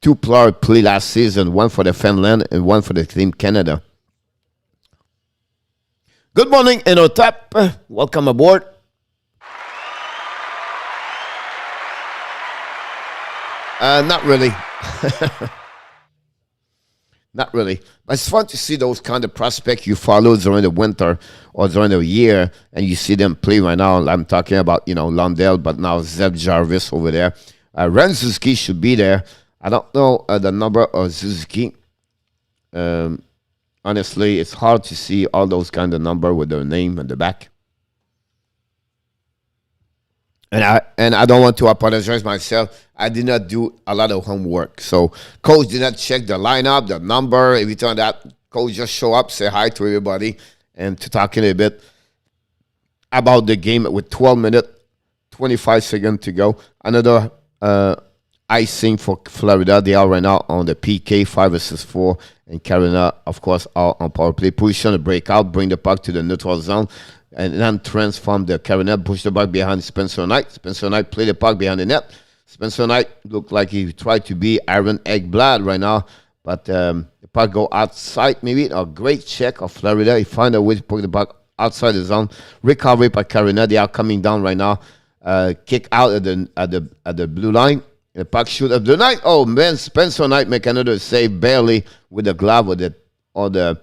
Two players played last season, one for the Finland and one for the Team Canada. Good morning, Inotap. Welcome aboard. Not really. Not really. But it's fun to see those kind of prospects you follow during the winter or during the year, and you see them play right now. I'm talking about, Lundell, but now Zeb Jarvis over there. Ren Suzuki should be there. I don't know the number of Suzuki. Honestly, it's hard to see all those kind of number with their name at the back. And I don't want to apologize myself. I did not do a lot of homework. So coach did not check the lineup, the number, everything like that. Coach just show up, say hi to everybody, and to talk a little bit about the game with 12 minutes, 25 seconds to go. Another icing for Florida. They are right now on the PK, 5-4. And Carolina, of course, are on power play position, a breakout, bring the puck to the neutral zone, and then transform the Carolina, push the puck behind Spencer Knight. Spencer Knight play the puck behind the net. Spencer Knight looked like he tried to be Aaron Ekblad right now, but the puck go outside. Maybe a great check of Florida. He find a way to put the puck outside the zone. Recovery by Carolina. They are coming down right now. Kick out at the blue line. The puck shoot up the night. Oh man, Spencer Knight make another save barely with the glove or the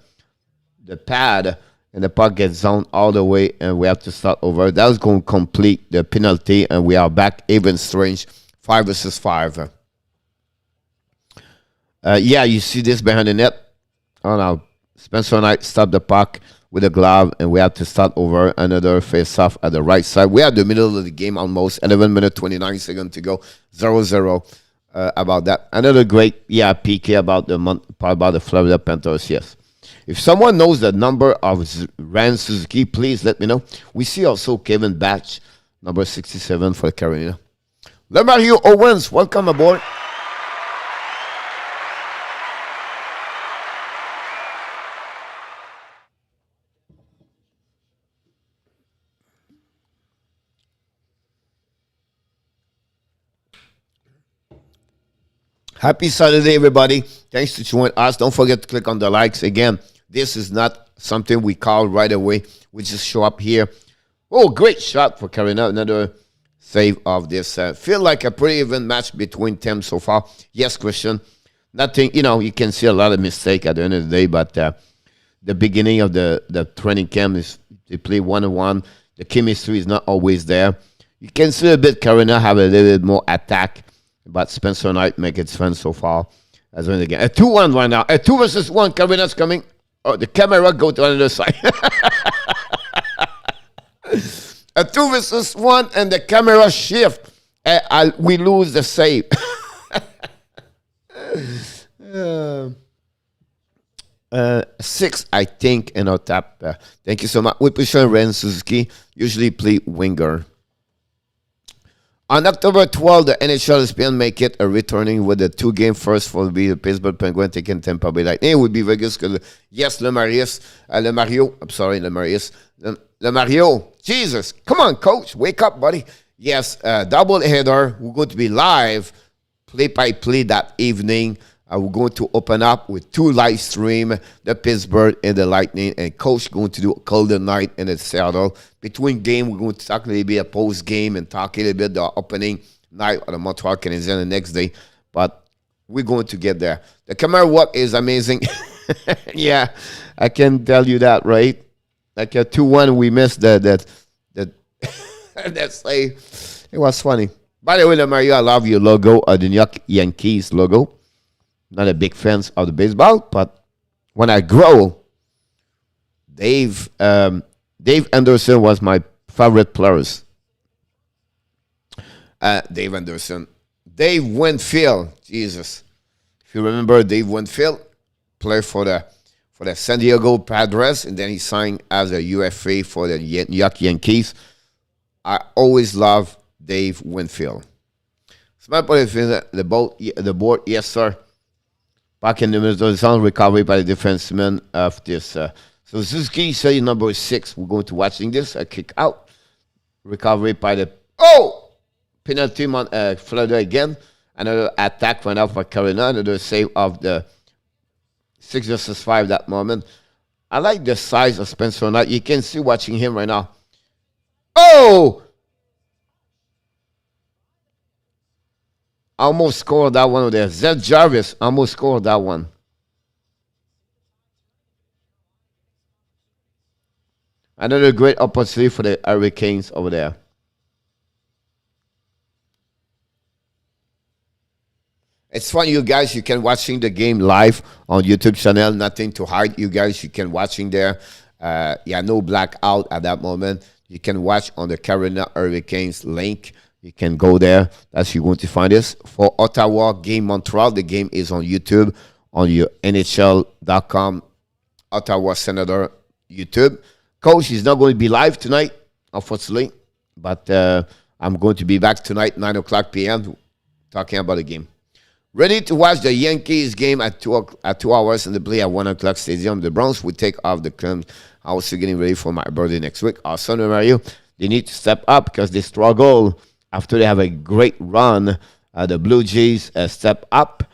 pad, and the puck gets zoned all the way, and we have to start over. That was going to complete the penalty, and we are back even strange, 5-5. Yeah, you see this behind the net. Oh no, Spencer Knight stopped the puck with a glove, and we have to start over. Another face-off at the right side. We are at the middle of the game almost. 11 minutes, 29 seconds to go. 0-0 about that. Another great, PK about the Florida Panthers, yes. If someone knows the number of Ran Suzuki, please let me know. We see also Kevin Batch, number 67 for Carolina. Lemario Owens, welcome aboard. Happy Saturday, everybody. Thanks to join us. Don't forget to click on the likes. Again, this is not something we call right away. We just show up here. Oh, great shot for Carolina. Another save of this. Feel like a pretty even match between them so far. Yes, Christian. Nothing, you can see a lot of mistake at the end of the day, but the beginning of the training camp is they play 1-on-1. The chemistry is not always there. You can see a bit Carolina have a little bit more attack. But Spencer Knight make it fun so far. As when again, a 2-1 right now. A 2-1. Carolina's coming. Oh, the camera go to another side. A 2-1 and the camera shift. We lose the save. 6, I think, in our tap. Thank you so much. We push on Ren Suzuki. Usually play winger. On October 12th, the NHL ESPN make it a returning with a 2-game first for the Pittsburgh Penguins taking Tampa Bay Lightning. It would be Vegas because, yes, Lemario. Jesus, come on, coach. Wake up, buddy. Yes, double header. We're going to be live, play-by-play that evening. We're going to open up with 2 live stream, the Pittsburgh and the Lightning, and coach going to do a colder night in the Seattle. Between game, we're going to talk a little bit of post-game and talk a little bit the opening night of the Montreal Canadiens the next day. But we're going to get there. The camera work is amazing. Yeah, I can tell you that, right? Like a 2-1, we missed that save. It was funny. By the way, Mario, I love your logo, the New York Yankees logo. Not a big fan of the baseball, but when I grow, Dave Anderson was my favorite players. Dave Anderson. Dave Winfield, Jesus. If you remember, Dave Winfield played for the San Diego Padres, and then he signed as a UFA for the New York Yankees. I always love Dave Winfield. Smart player the board, yes, sir. Back in the middle of the zone, recovery by the defenseman of this. So Suzuki, say number 6. We're going to watching this. A kick out. Recovery by the penalty on Florida again. Another attack went out for Carolina. Another save of the 6 versus 5 that moment. I like the size of Spencer Knight. You can see watching him right now. Oh! Almost scored that one there. Zed Jarvis almost scored that one. Another great opportunity for the Hurricanes over there. It's fun, you guys. You can watching the game live on YouTube channel. Nothing to hide, you guys. You can watching there. No blackout at that moment. You can watch on the Carolina Hurricanes link. You can go there. That's you're going to find this. For Ottawa game Montreal, the game is on YouTube, on your NHL.com, Ottawa Senator YouTube. Coach is not going to be live tonight, unfortunately. But I'm going to be back tonight, 9 o'clock p.m., talking about the game. Ready to watch the Yankees game at 2 hours and the play at 1 o'clock stadium. The Browns will take off the Cubs. I was getting ready for my birthday next week. Our son and Mario, they need to step up because they struggle after they have a great run. The Blue Jays step up,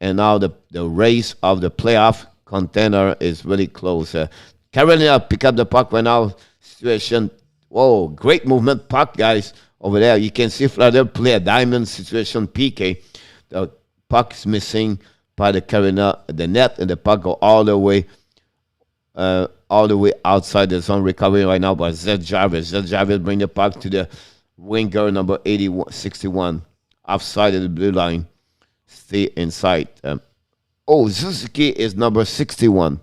and now the race of the playoff contender is really close. Carolina pick up the puck right now. Situation. Whoa, great movement puck, guys, over there. You can see Florida play a diamond situation PK. The puck is missing by the Carolina, the net, and the puck go all the way outside the zone. Recovery right now by Zed Jarvis. Zed Jarvis bring the puck to the winger number 61, offside of the blue line. Stay inside. Suzuki is number 61.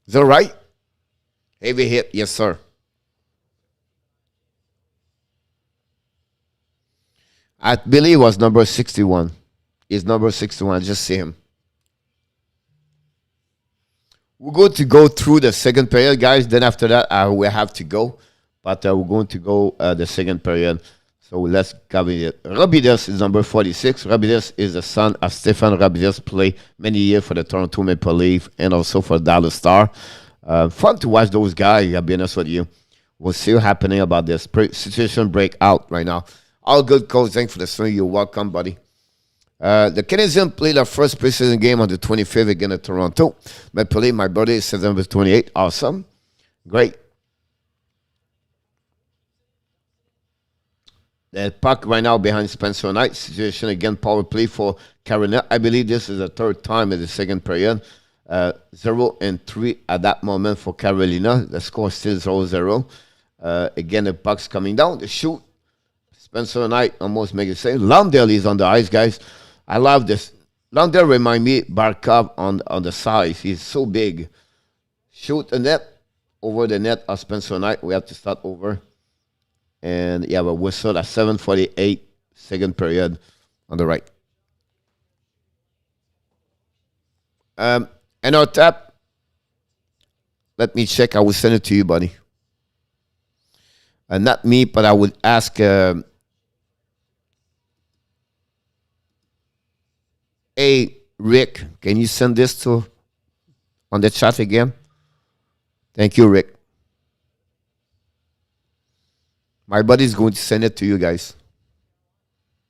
Is that right? Heavy hit, yes, sir. I believe it was number 61. He's number 61. I just see him. We're going to go through the second period, guys. Then after that, we have to go. But we're going to go the second period. So let's cover it. Rabides is number 46. Rabides is the son of Stefan Rabides, played many years for the Toronto Maple Leafs and also for Dallas Star. Fun to watch those guys, I'll be honest with you. We'll see what's happening about this situation break out right now. All good, coach. Thanks for the stream. You're welcome, buddy. The Canadiens played their first preseason game on the 25th against Toronto. Maple Leafs, my birthday is September 28th. Awesome. Great. The puck right now behind Spencer Knight. Situation again, power play for Carolina. I believe this is the third time in the second period. 0-3 at that moment for Carolina. The score is still 0-0. Again, the puck's coming down. The shoot. Spencer Knight almost make it save. Lundell is on the ice, guys. I love this. Lundell remind me Barkov on the size. He's so big. Shoot the net over the net of Spencer Knight. We have to start over. And you have a whistle at 7:48, second period on the right. And our tap. Let me check. I will send it to you, buddy. Not me, but I would ask. Hey, Rick, can you send this to on the chat again? Thank you, Rick. My buddy's going to send it to you guys.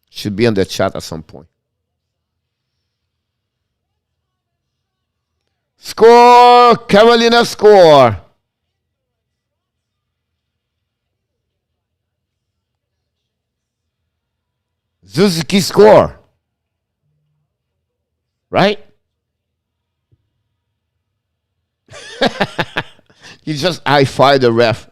Should be on the chat at some point. Score! Carolina score! Suzuki score! Right? You just high-five the ref.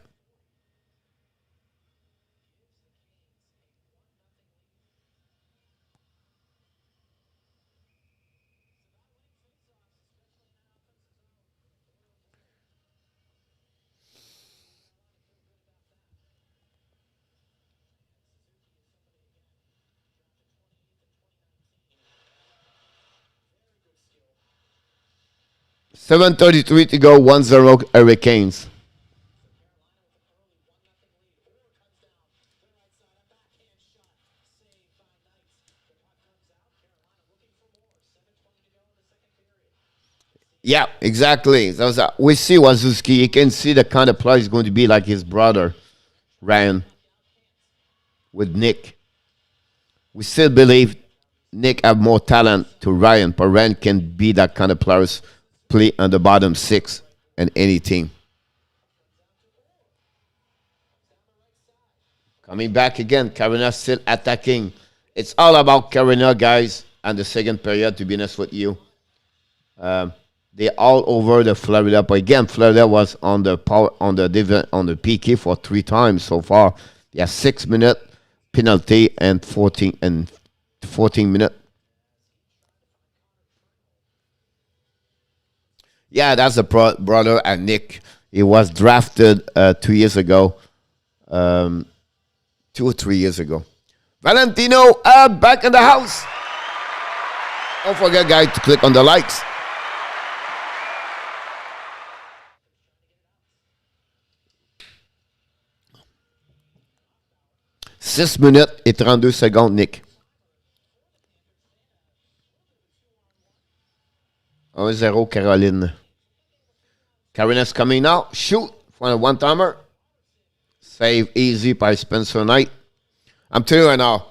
7:33 to go. 1-0 Hurricanes. Yeah, exactly. We see Wazuski. You can see the kind of player he's going to be like his brother, Ryan, with Nick. We still believe Nick have more talent to Ryan, but Ryan can be that kind of players, play on the bottom six and any team. Coming back again, Carolina still attacking. It's all about Carolina, guys, and the second period, to be honest with you. They all over the Florida, but again, Florida was on the power on the PK for 3 times so far. They have 6-minute penalty and 14-minute. Yeah, that's the brother and Nick. He was drafted 2 years ago, 2 or 3 years ago. Valentino back in the house. Don't forget, guys, to click on the likes. 6 minutes et 32 secondes, Nick. 1-0 Caroline. Carolina's coming now. Shoot for a one-timer. Save easy by Spencer Knight. I'm telling you right now,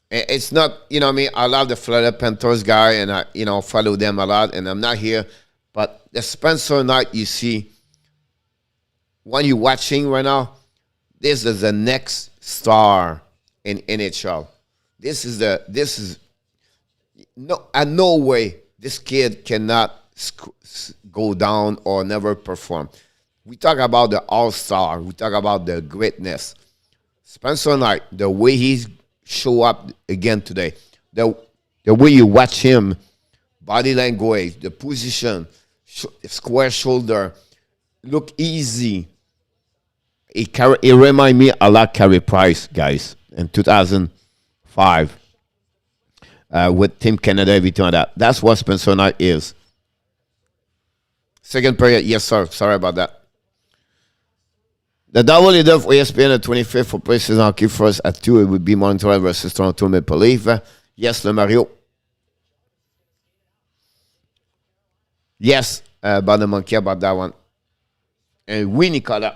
it's not, you know what I mean, I love the Florida Panthers guy and I, follow them a lot and I'm not here. But the Spencer Knight you see, when you're watching right now, this is the next star in NHL. This is no way this kid cannot go down or never perform. We talk about the all-star. We talk about the greatness. Spencer Knight, the way he show up again today, the way you watch him, body language, the position, square shoulder, look easy. It remind me a lot of Carey Price, guys, in 2005 with Team Canada, everything like that. That's what Spencer Knight is. Second period, yes, sir. Sorry about that. The double leader for ESPN at 25th for preseason hockey first at 2. It would be Montreal versus Toronto Maple Leaf. Yes, Le Mario. Yes, but the monkey about that one. And we, Nicolas.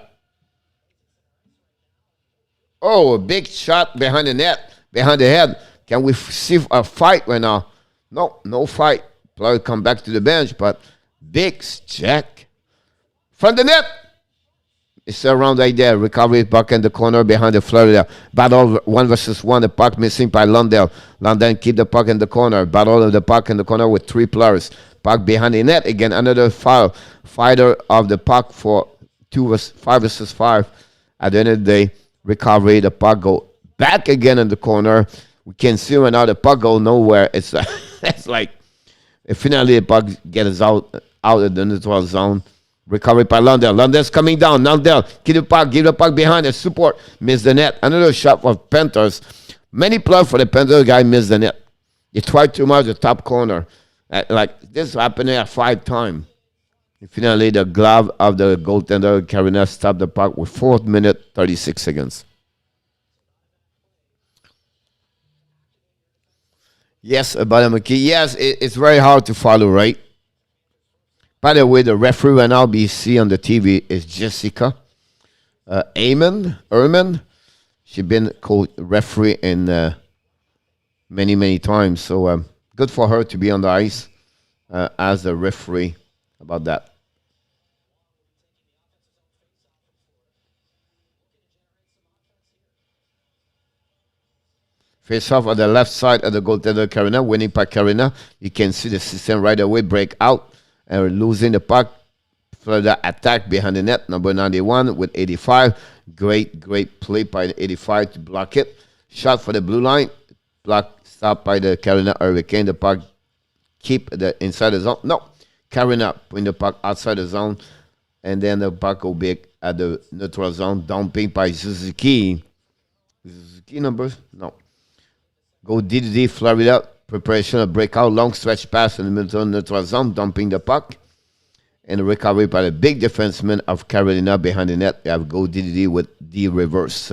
Oh, a big shot behind the net, behind the head. Can we see a fight right now? No fight. Player come back to the bench, but big check. From the net. It's around right there. Recovery puck in the corner behind the Florida. Battle 1 versus 1. The puck missing by Lundell. Lundell keep the puck in the corner. Battle of the puck in the corner with 3 players. Puck behind the net. Again, another fighter of the puck for 5 versus 5. At the end of the day, recovery. The puck go back again in the corner. We can see right now the puck go nowhere. It's like finally the puck gets out of the neutral zone. Recovery by Lundell. Lundell's coming down. Lundell, give the puck behind the support. Miss the net. Another shot for Panthers. Many players for the Panthers guy missed the net. He tried too much the top corner. Like this happened at 5 times. Finally, the glove of the goaltender Carolina stopped the puck with 4 minutes 36 seconds. Yes, about McKee. Yes, it's very hard to follow, right? By the way, the referee right now BC on the TV is Jessica Erman. She's been called referee in many times. So good for her to be on the ice as a referee about that. Face off on the left side of the goaltender Carolina, winning by Carolina. You can see the system right away break out. And losing the puck. Further attack behind the net. Number 91 with 85. Great play by the 85 to block it. Shot for the blue line. Block stopped by the Carolina Hurricane. The puck keep the inside the zone. No. Carolina putting the puck outside the zone. And then the puck go big at the neutral zone. Dumping by Suzuki. Suzuki numbers? No. Go DDD Florida. Preparation of breakout, long stretch pass in the middle neutral zone, dumping the puck. And the recovery by the big defenseman of Carolina behind the net. You have go DDD with the reverse.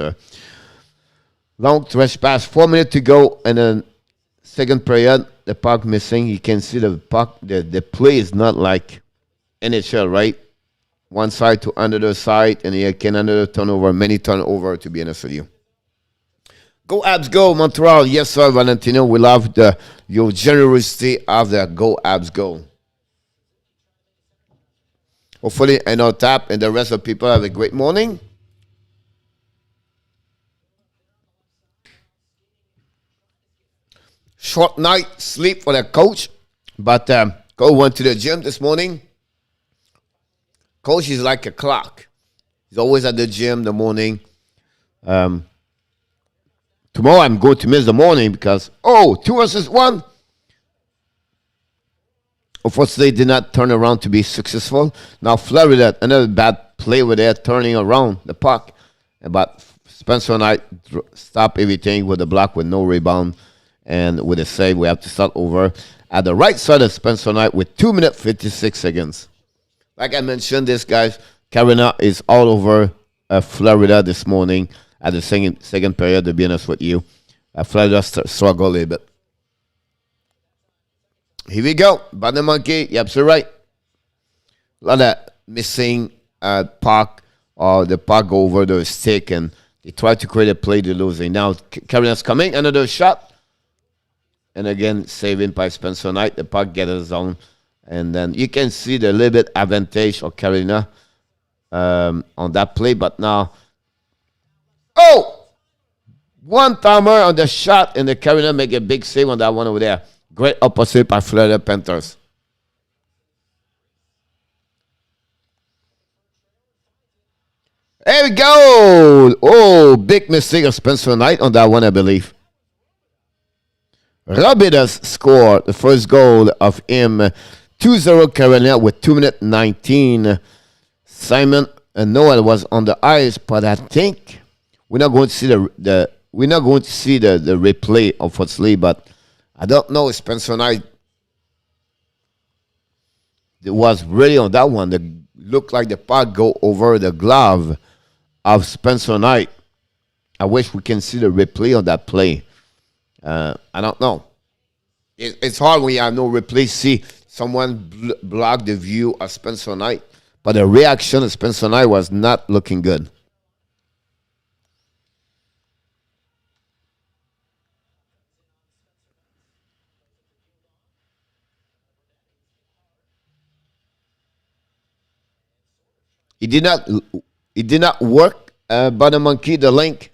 Long stretch pass, 4 minutes to go, and then second period, the puck missing. You can see the puck, the play is not like NHL, right? One side to another side, and you can another turnover, many turnover, to be honest with you. Go Abs Go, Montreal. Yes, sir, Valentino. We love your generosity of the Go Abs Go. Hopefully, and on tap, and the rest of the people have a great morning. Short night sleep for the coach, but Coach went to the gym this morning. Coach is like a clock. He's always at the gym in the morning. Tomorrow I'm going to miss the morning because, 2 versus 1. Unfortunately, did not turn around to be successful. Now Florida, another bad play with that turning around the puck. But Spencer Knight stopped everything with a block with no rebound. And with a save, we have to start over at the right side of Spencer Knight with 2 minutes 56 seconds. Like I mentioned, this guys, Carolina is all over Florida this morning at the second period, to be honest with you. Florida struggled a little bit. Here we go. Banner Monkey, you're absolutely right. A lot of missing puck, or the puck go over the stick, and they try to create a play to losing. Now, Carolina's coming, another shot. And again, saving by Spencer Knight. The puck gets a zone. And then you can see the little bit advantage of Carolina on that play. But now, one timer on the shot, and the Carolina make a big save on that one over there. Great opposite by Florida Panthers. There we go. Big mistake of Spencer Knight on that one, I believe. Rabidas scored the first goal of him. 2-0 Carolina with 2 minutes 19. Simon and Noel was on the ice, but I think we're not going to see the replay, unfortunately. But I don't know if Spencer Knight was really on that one. It looked like the puck go over the glove of Spencer Knight. I wish we can see the replay on that play. I don't know. It's hard when you have no replay. See someone block the view of Spencer Knight. But the reaction of Spencer Knight was not looking good. It did not work, but the monkey, the link.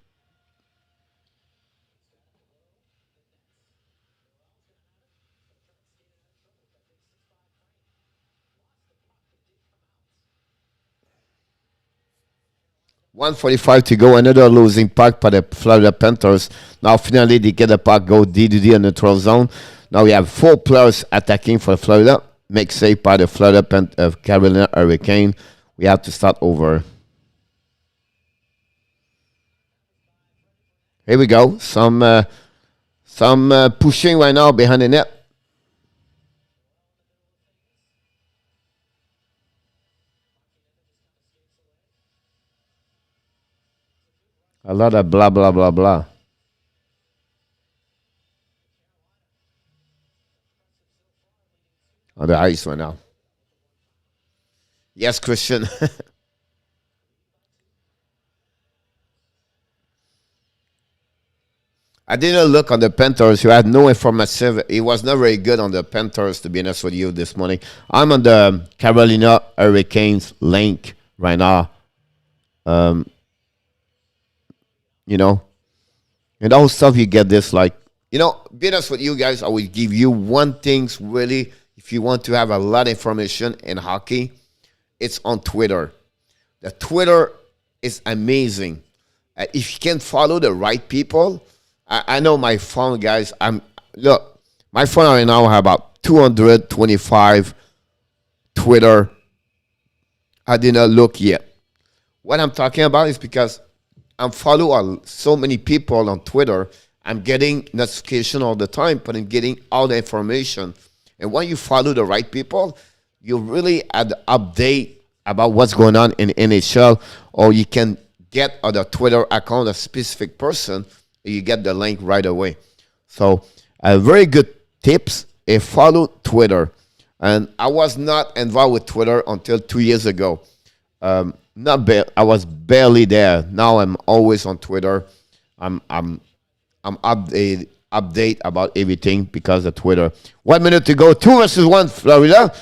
.145 to go. Another losing puck by the Florida Panthers. Now finally they get the puck, go DDD in the neutral zone. Now we have 4 players attacking for Florida. Make save by the Florida Carolina Hurricane. We have to start over. Here we go. Some pushing right now behind the net. A lot of blah, blah, blah, blah. On the ice right now. Yes, Christian. I didn't look on the Panthers. You had no information. It was not very good on the Panthers, to be honest with you, this morning. I'm on the Carolina Hurricanes link right now. And all stuff you get this, like, be honest with you guys, I will give you one thing really, if you want to have a lot of information in hockey, it's on Twitter. The Twitter is amazing. If you can follow the right people, I know my phone, guys, my phone right now have about 225 Twitter. I did not look yet. What I'm talking about is because I'm following so many people on Twitter. I'm getting notification all the time, but I'm getting all the information. And when you follow the right people, you really had update about what's going on in NHL, or you can get on the Twitter account a specific person, and you get the link right away. So, very good tips. Follow Twitter. And I was not involved with Twitter until 2 years ago. I was barely there. Now I'm always on Twitter. I'm update about everything because of Twitter. 1 minute to go. 2-1 Florida.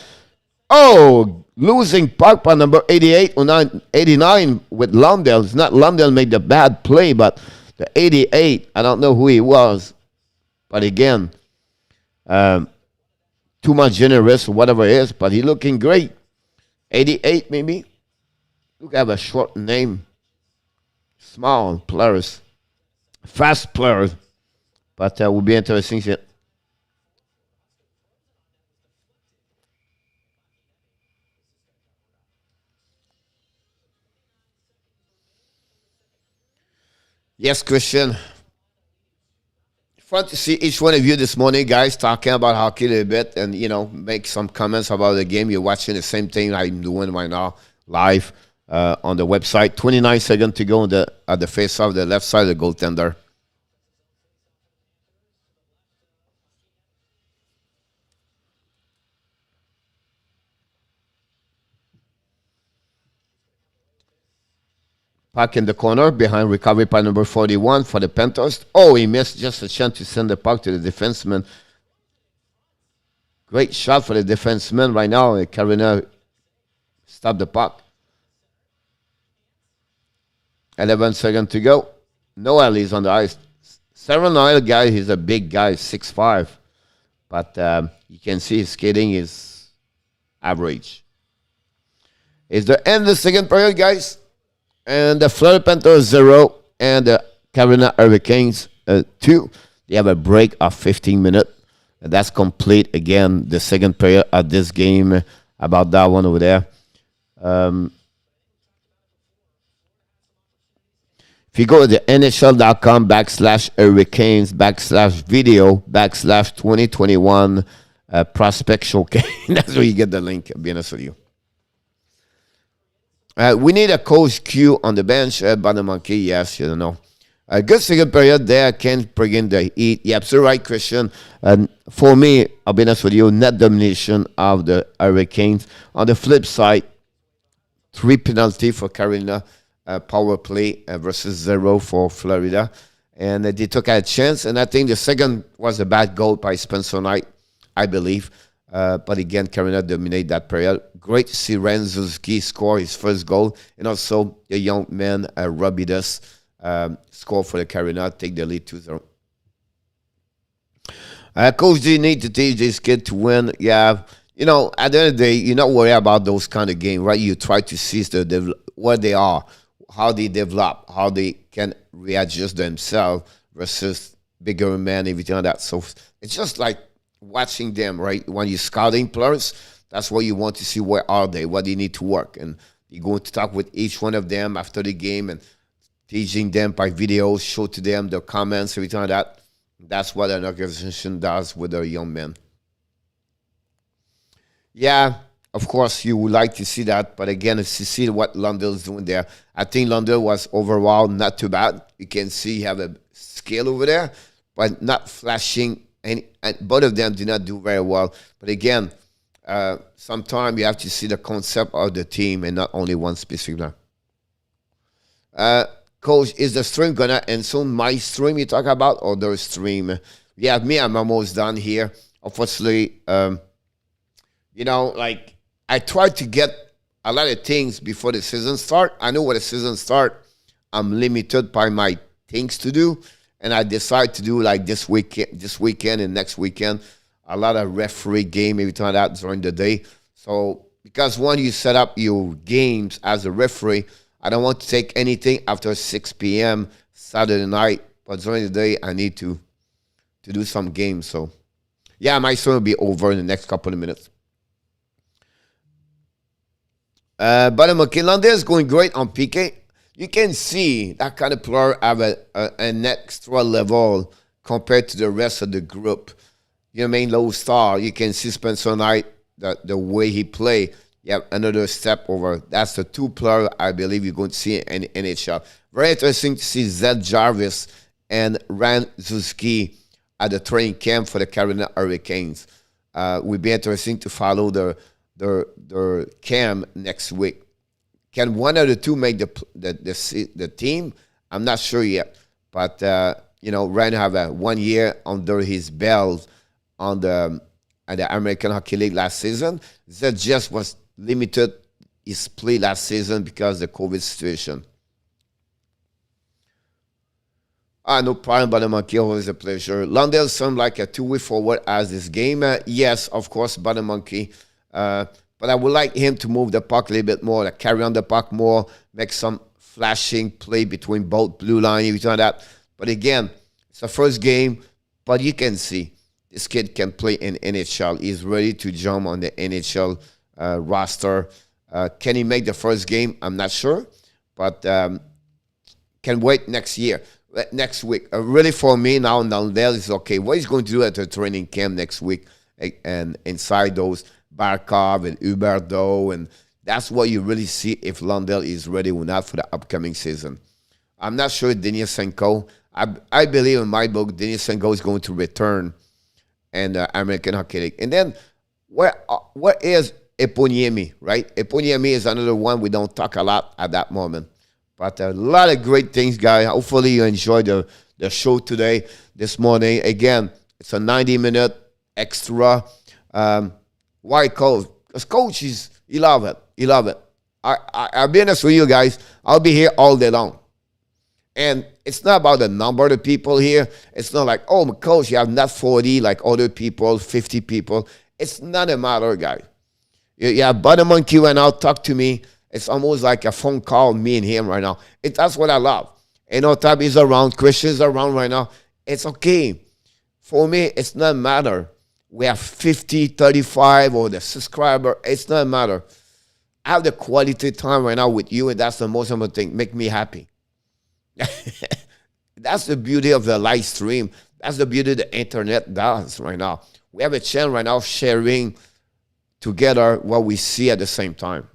Oh, losing puck by number 88 or 89 with Lundell. It's not Lundell made the bad play, but the 88, I don't know who he was. But again, too much generous or whatever it is, but he looking great. 88 maybe. Look, I have a short name. Small players. Fast players. But will be interesting. Yes, Christian. Fun to see each one of you this morning, guys, talking about hockey a little bit and, make some comments about the game. You're watching the same thing I'm doing right now, live on the website. 29 seconds to go at the face-off, the left side of the goaltender. Puck in the corner behind recovery by number 41 for the Panthers. Oh, he missed just a chance to send the puck to the defenseman. Great shot for the defenseman right now. Carolina stopped the puck. 11 seconds to go. Noel is on the ice. Sarah Noel guy, he's a big guy, 6'5". But you can see his skating is average. It's the end of the second period, guys. And the Florida Panthers 0 and the Carolina Hurricanes 2. They have a break of 15 minutes. And that's complete again the second period of this game. About that one over there. If you go to the NHL.com/Hurricanes/video/2021 prospect showcase, that's where you get the link, to be honest with you. We need a coach Q on the bench. But the monkey, yes, A good second period there. Can't bring in the heat. You're absolutely right, Christian. And for me, I'll be honest with you, net domination of the Hurricanes. On the flip side, 3 penalty for Carolina power play versus 0 for Florida. And they took a chance. And I think the second was a bad goal by Spencer Knight, I believe. But again, Carolina dominated that period. Great to see Ranzuski score his first goal. And also the young man, Robidus, score for the Carolina, take the lead 2-0. Coach, do you need to teach this kid to win? Yeah. At the end of the day, you're not worried about those kind of games, right? You try to see where they are, how they develop, how they can readjust themselves versus bigger men, everything like that. So it's just like watching them, right? When you're scouting players, that's what you want to see. Where are they? What do you need to work? And you're going to talk with each one of them after the game and teaching them by videos, show to them their comments, everything like that. That's what an organization does with their young men. Yeah, of course, you would like to see that. But again, if you see what Lundell's doing there, I think Lundell was overall not too bad. You can see you have a skill over there, but not flashing. And both of them did not do very well. But again, sometimes you have to see the concept of the team and not only one specific one. Coach, is the stream going to end soon? My stream you talk about or their stream? Yeah, me, I'm almost done here. Unfortunately, I try to get a lot of things before the season start. I know when the season start, I'm limited by my things to do. And I decide to do like this weekend and next weekend, a lot of referee game, every time that during the day. So because when you set up your games as a referee, I don't want to take anything after 6 p.m. Saturday night. But during the day, I need to do some games. So yeah, my stream will be over in the next couple of minutes. But Lundell is going great on PK. You can see that kind of player have an extra level compared to the rest of the group. Your main low star, you can see Spencer Knight the way he play. Yeah, another step over. That's the two player I believe you're going to see in NHL. Very interesting to see Zed Jarvis and Ryan Zuski at the training camp for the Carolina Hurricanes. Will be interesting to follow their camp next week. Can one of the two make the team? I'm not sure yet. But, Ryan have 1 year under his belt at the American Hockey League last season. That just was limited his play last season because of the COVID situation. No problem, but Monkey, always a pleasure. Lundell sounds like a two-way forward as this game. Yes, of course, but Monkey. But I would like him to move the puck a little bit more, like carry on the puck more, make some flashing play between both blue line, everything like that. But again, it's the first game, but you can see this kid can play in NHL. He's ready to jump on the NHL roster. Can he make the first game? I'm not sure, but can wait next week. Really, for me now, Nandel is okay. What he's going to do at the training camp next week, and inside those Barkov and Huberdeau, and that's what you really see if Lundell is ready or not for the upcoming season. I'm not sure Denisenko. I believe in my book, Denisenko is going to return in the American Hockey League. And then, where is Eponiemi, right? Eponiemi is another one we don't talk a lot at that moment. But a lot of great things, guys. Hopefully you enjoyed the show today, this morning. Again, it's a 90-minute extra. Why Coach? Because Coach, he love it. He love it. I'll be honest with you guys. I'll be here all day long. And it's not about the number of people here. It's not like, oh, Coach, you have not 40 like other people, 50 people. It's not a matter, guys. You have Butter Monkey right now, talk to me. It's almost like a phone call, me and him right now. That's what I love. Tab is around, Christian's around right now. It's okay. For me, it's not matter. We have 50, 35, or the subscriber. It's not matter. I have the quality time right now with you, and that's the most important thing. Make me happy. That's the beauty of the live stream. That's the beauty the internet does right now. We have a channel right now sharing together what we see at the same time.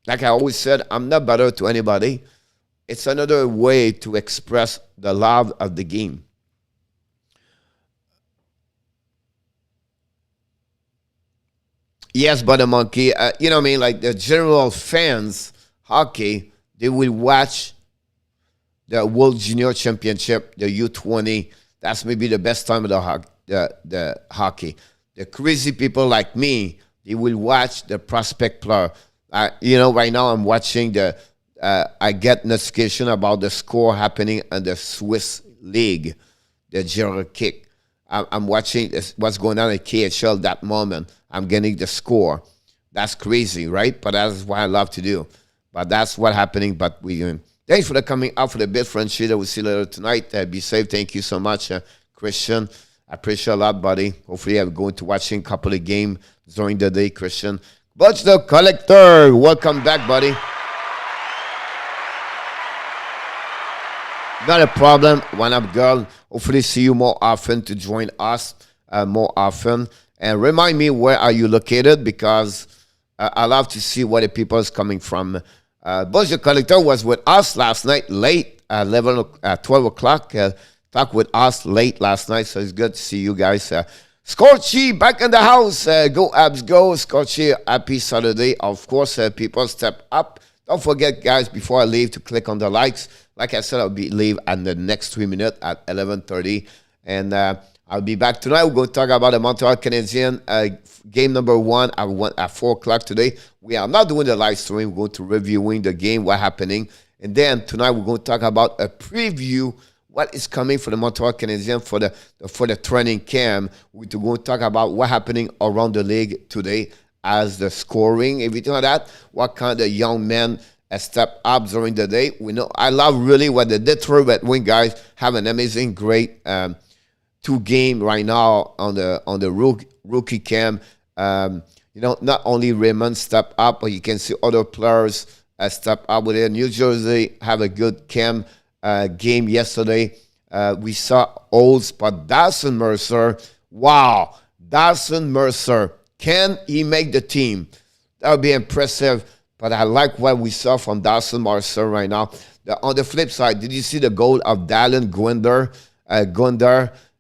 Like I always said, I'm not better to anybody. It's another way to express the love of the game. Yes, but the monkey, you know what I mean? Like the general fans, hockey, they will watch the World Junior Championship, the U20. That's maybe the best time of the hockey. The crazy people like me, they will watch the prospect player. Right now I'm watching I get notification about the score happening in the Swiss League, the general kick. I'm watching what's going on at KHL that moment. I'm getting the score. That's crazy, right? But that's what I love to do. But that's what's happening. But thanks for the coming out for the bit, FRENCHY. We'll see you later tonight. Be safe. Thank you so much, Christian. I appreciate a lot, buddy. Hopefully I'm going to watching a couple of games during the day, Christian. Butch the Collector, welcome back, buddy. Not a problem. One up, girl. Hopefully see you more often to join us more often. And remind me where are you located, because I love to see where the people is coming from. Butch the Collector was with us last night, late, 12 o'clock. Talked with us late last night, so it's good to see you guys. Scorchy back in the house. Go Abs, go. Scorchy, happy Saturday. Of course, people step up. Don't forget, guys, before I leave, to click on the likes. Like I said, I'll leave at the next 3 minutes at 11:30. And I'll be back tonight. We're going to talk about the Montreal Canadiens game number 1 at 4 o'clock today. We are not doing the live stream. We're going to reviewing the game, what's happening. And then tonight we're going to talk about a preview, what is coming for the Montreal Canadiens for the training camp. We're going to talk about what's happening around the league today as the scoring, everything like that. What kind of young men step up during the day. We know I love really what the Detroit Red Wings guys have an amazing, great 2 game right now on the rookie camp. Not only Raymond step up, but you can see other players step up with it. New Jersey have a good camp game yesterday. We saw Olds, but Dawson Mercer, wow. Dawson Mercer, Can he make the team? That would be impressive. But I like what we saw from Dawson Marcel right now. On the flip side, did you see the goal of Dallin Gunder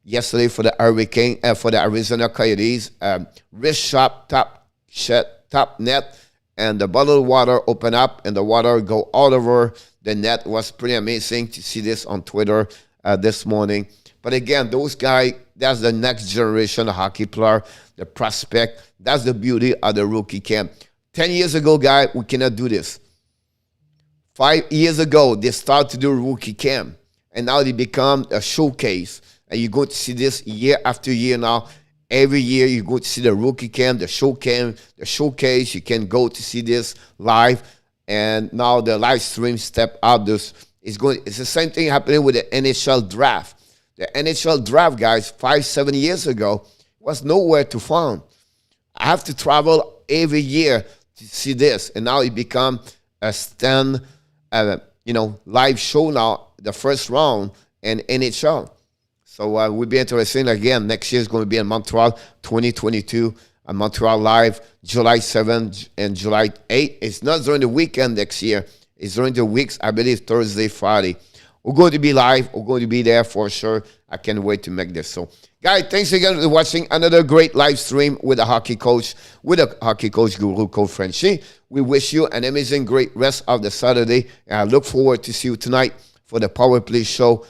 yesterday for the for the Arizona Coyotes? Wrist shot, top net, and the bottle of water open up, and the water go all over the net. It was pretty amazing to see this on Twitter this morning. But again, those guys, that's the next generation of hockey player, the prospect. That's the beauty of the rookie camp. 10 years ago, guys, we cannot do this. 5 years ago, they started to do rookie camp, and now they become a showcase. And you're going to see this year after year now. Every year, you go to see the rookie camp, the showcase. You can go to see this live. And now the live stream step up. It's the same thing happening with the NHL draft. The NHL draft, guys, 5-7 years ago, was nowhere to find. I have to travel every year to see this. And now it become a live show now, the first round in NHL. So we'll be interesting. Again, next year is going to be in Montreal, 2022. Montreal Live, July 7th and July 8th. It's not during the weekend next year. It's during the weeks, I believe, Thursday, Friday. We're going to be live. We're going to be there for sure. I can't wait to make this. So, guys, thanks again for watching another great live stream with a hockey coach, guru, Coach FRENCHY. We wish you an amazing, great rest of the Saturday. And I look forward to see you tonight for the Power Play show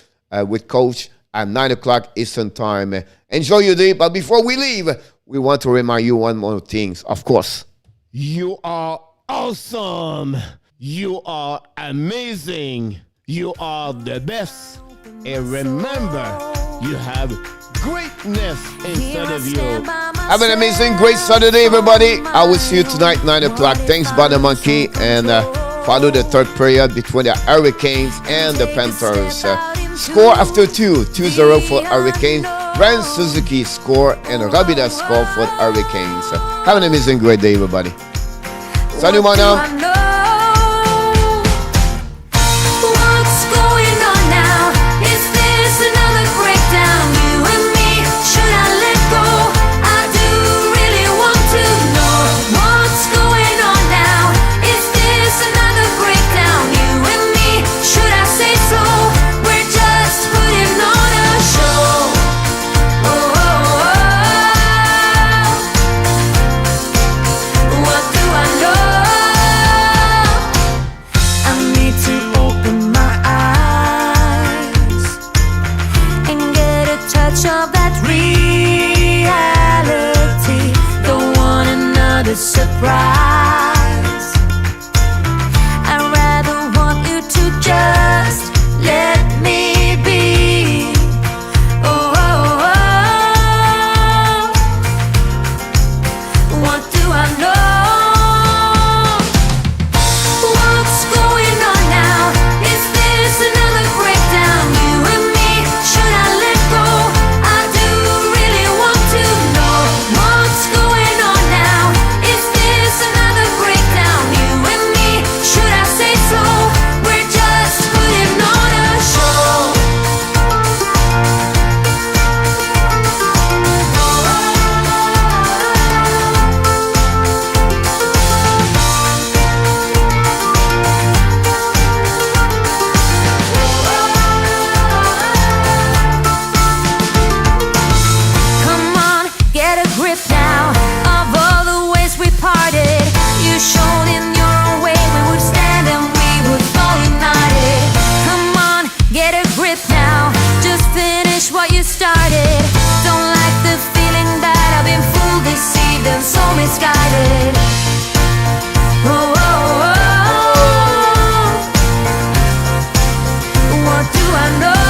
with Coach at 9 o'clock Eastern Time. Enjoy your day. But before we leave, we want to remind you one more thing. Of course, you are awesome. You are amazing. You are the best. And remember, you have greatness inside of you. Have an amazing, great Saturday, everybody. I will see you tonight, 9 o'clock. Thanks, Butter Monkey. And follow the third period between the Hurricanes and the Panthers. Score after 2-0 for Hurricanes. Brian Suzuki score and Rabida score for the Hurricanes. Have an amazing, great day, everybody. Salut, mon homme. Surprise. I'd rather want you to just let me be. Oh, oh, oh. What do I know? What's going on now? Is this another breakdown? You and me, should I let go? I do really want to know what's going on now. Is this another breakdown? You and me, should I say so? We're just putting on a show. Come on, get a grip now of all the ways we parted. You showed in your own way we would stand and we would fall united. Come on, get a grip now. Just finish what you started. Don't like the feeling that I've been fooled, deceived, and so misguided. Oh, oh, oh. What do I know?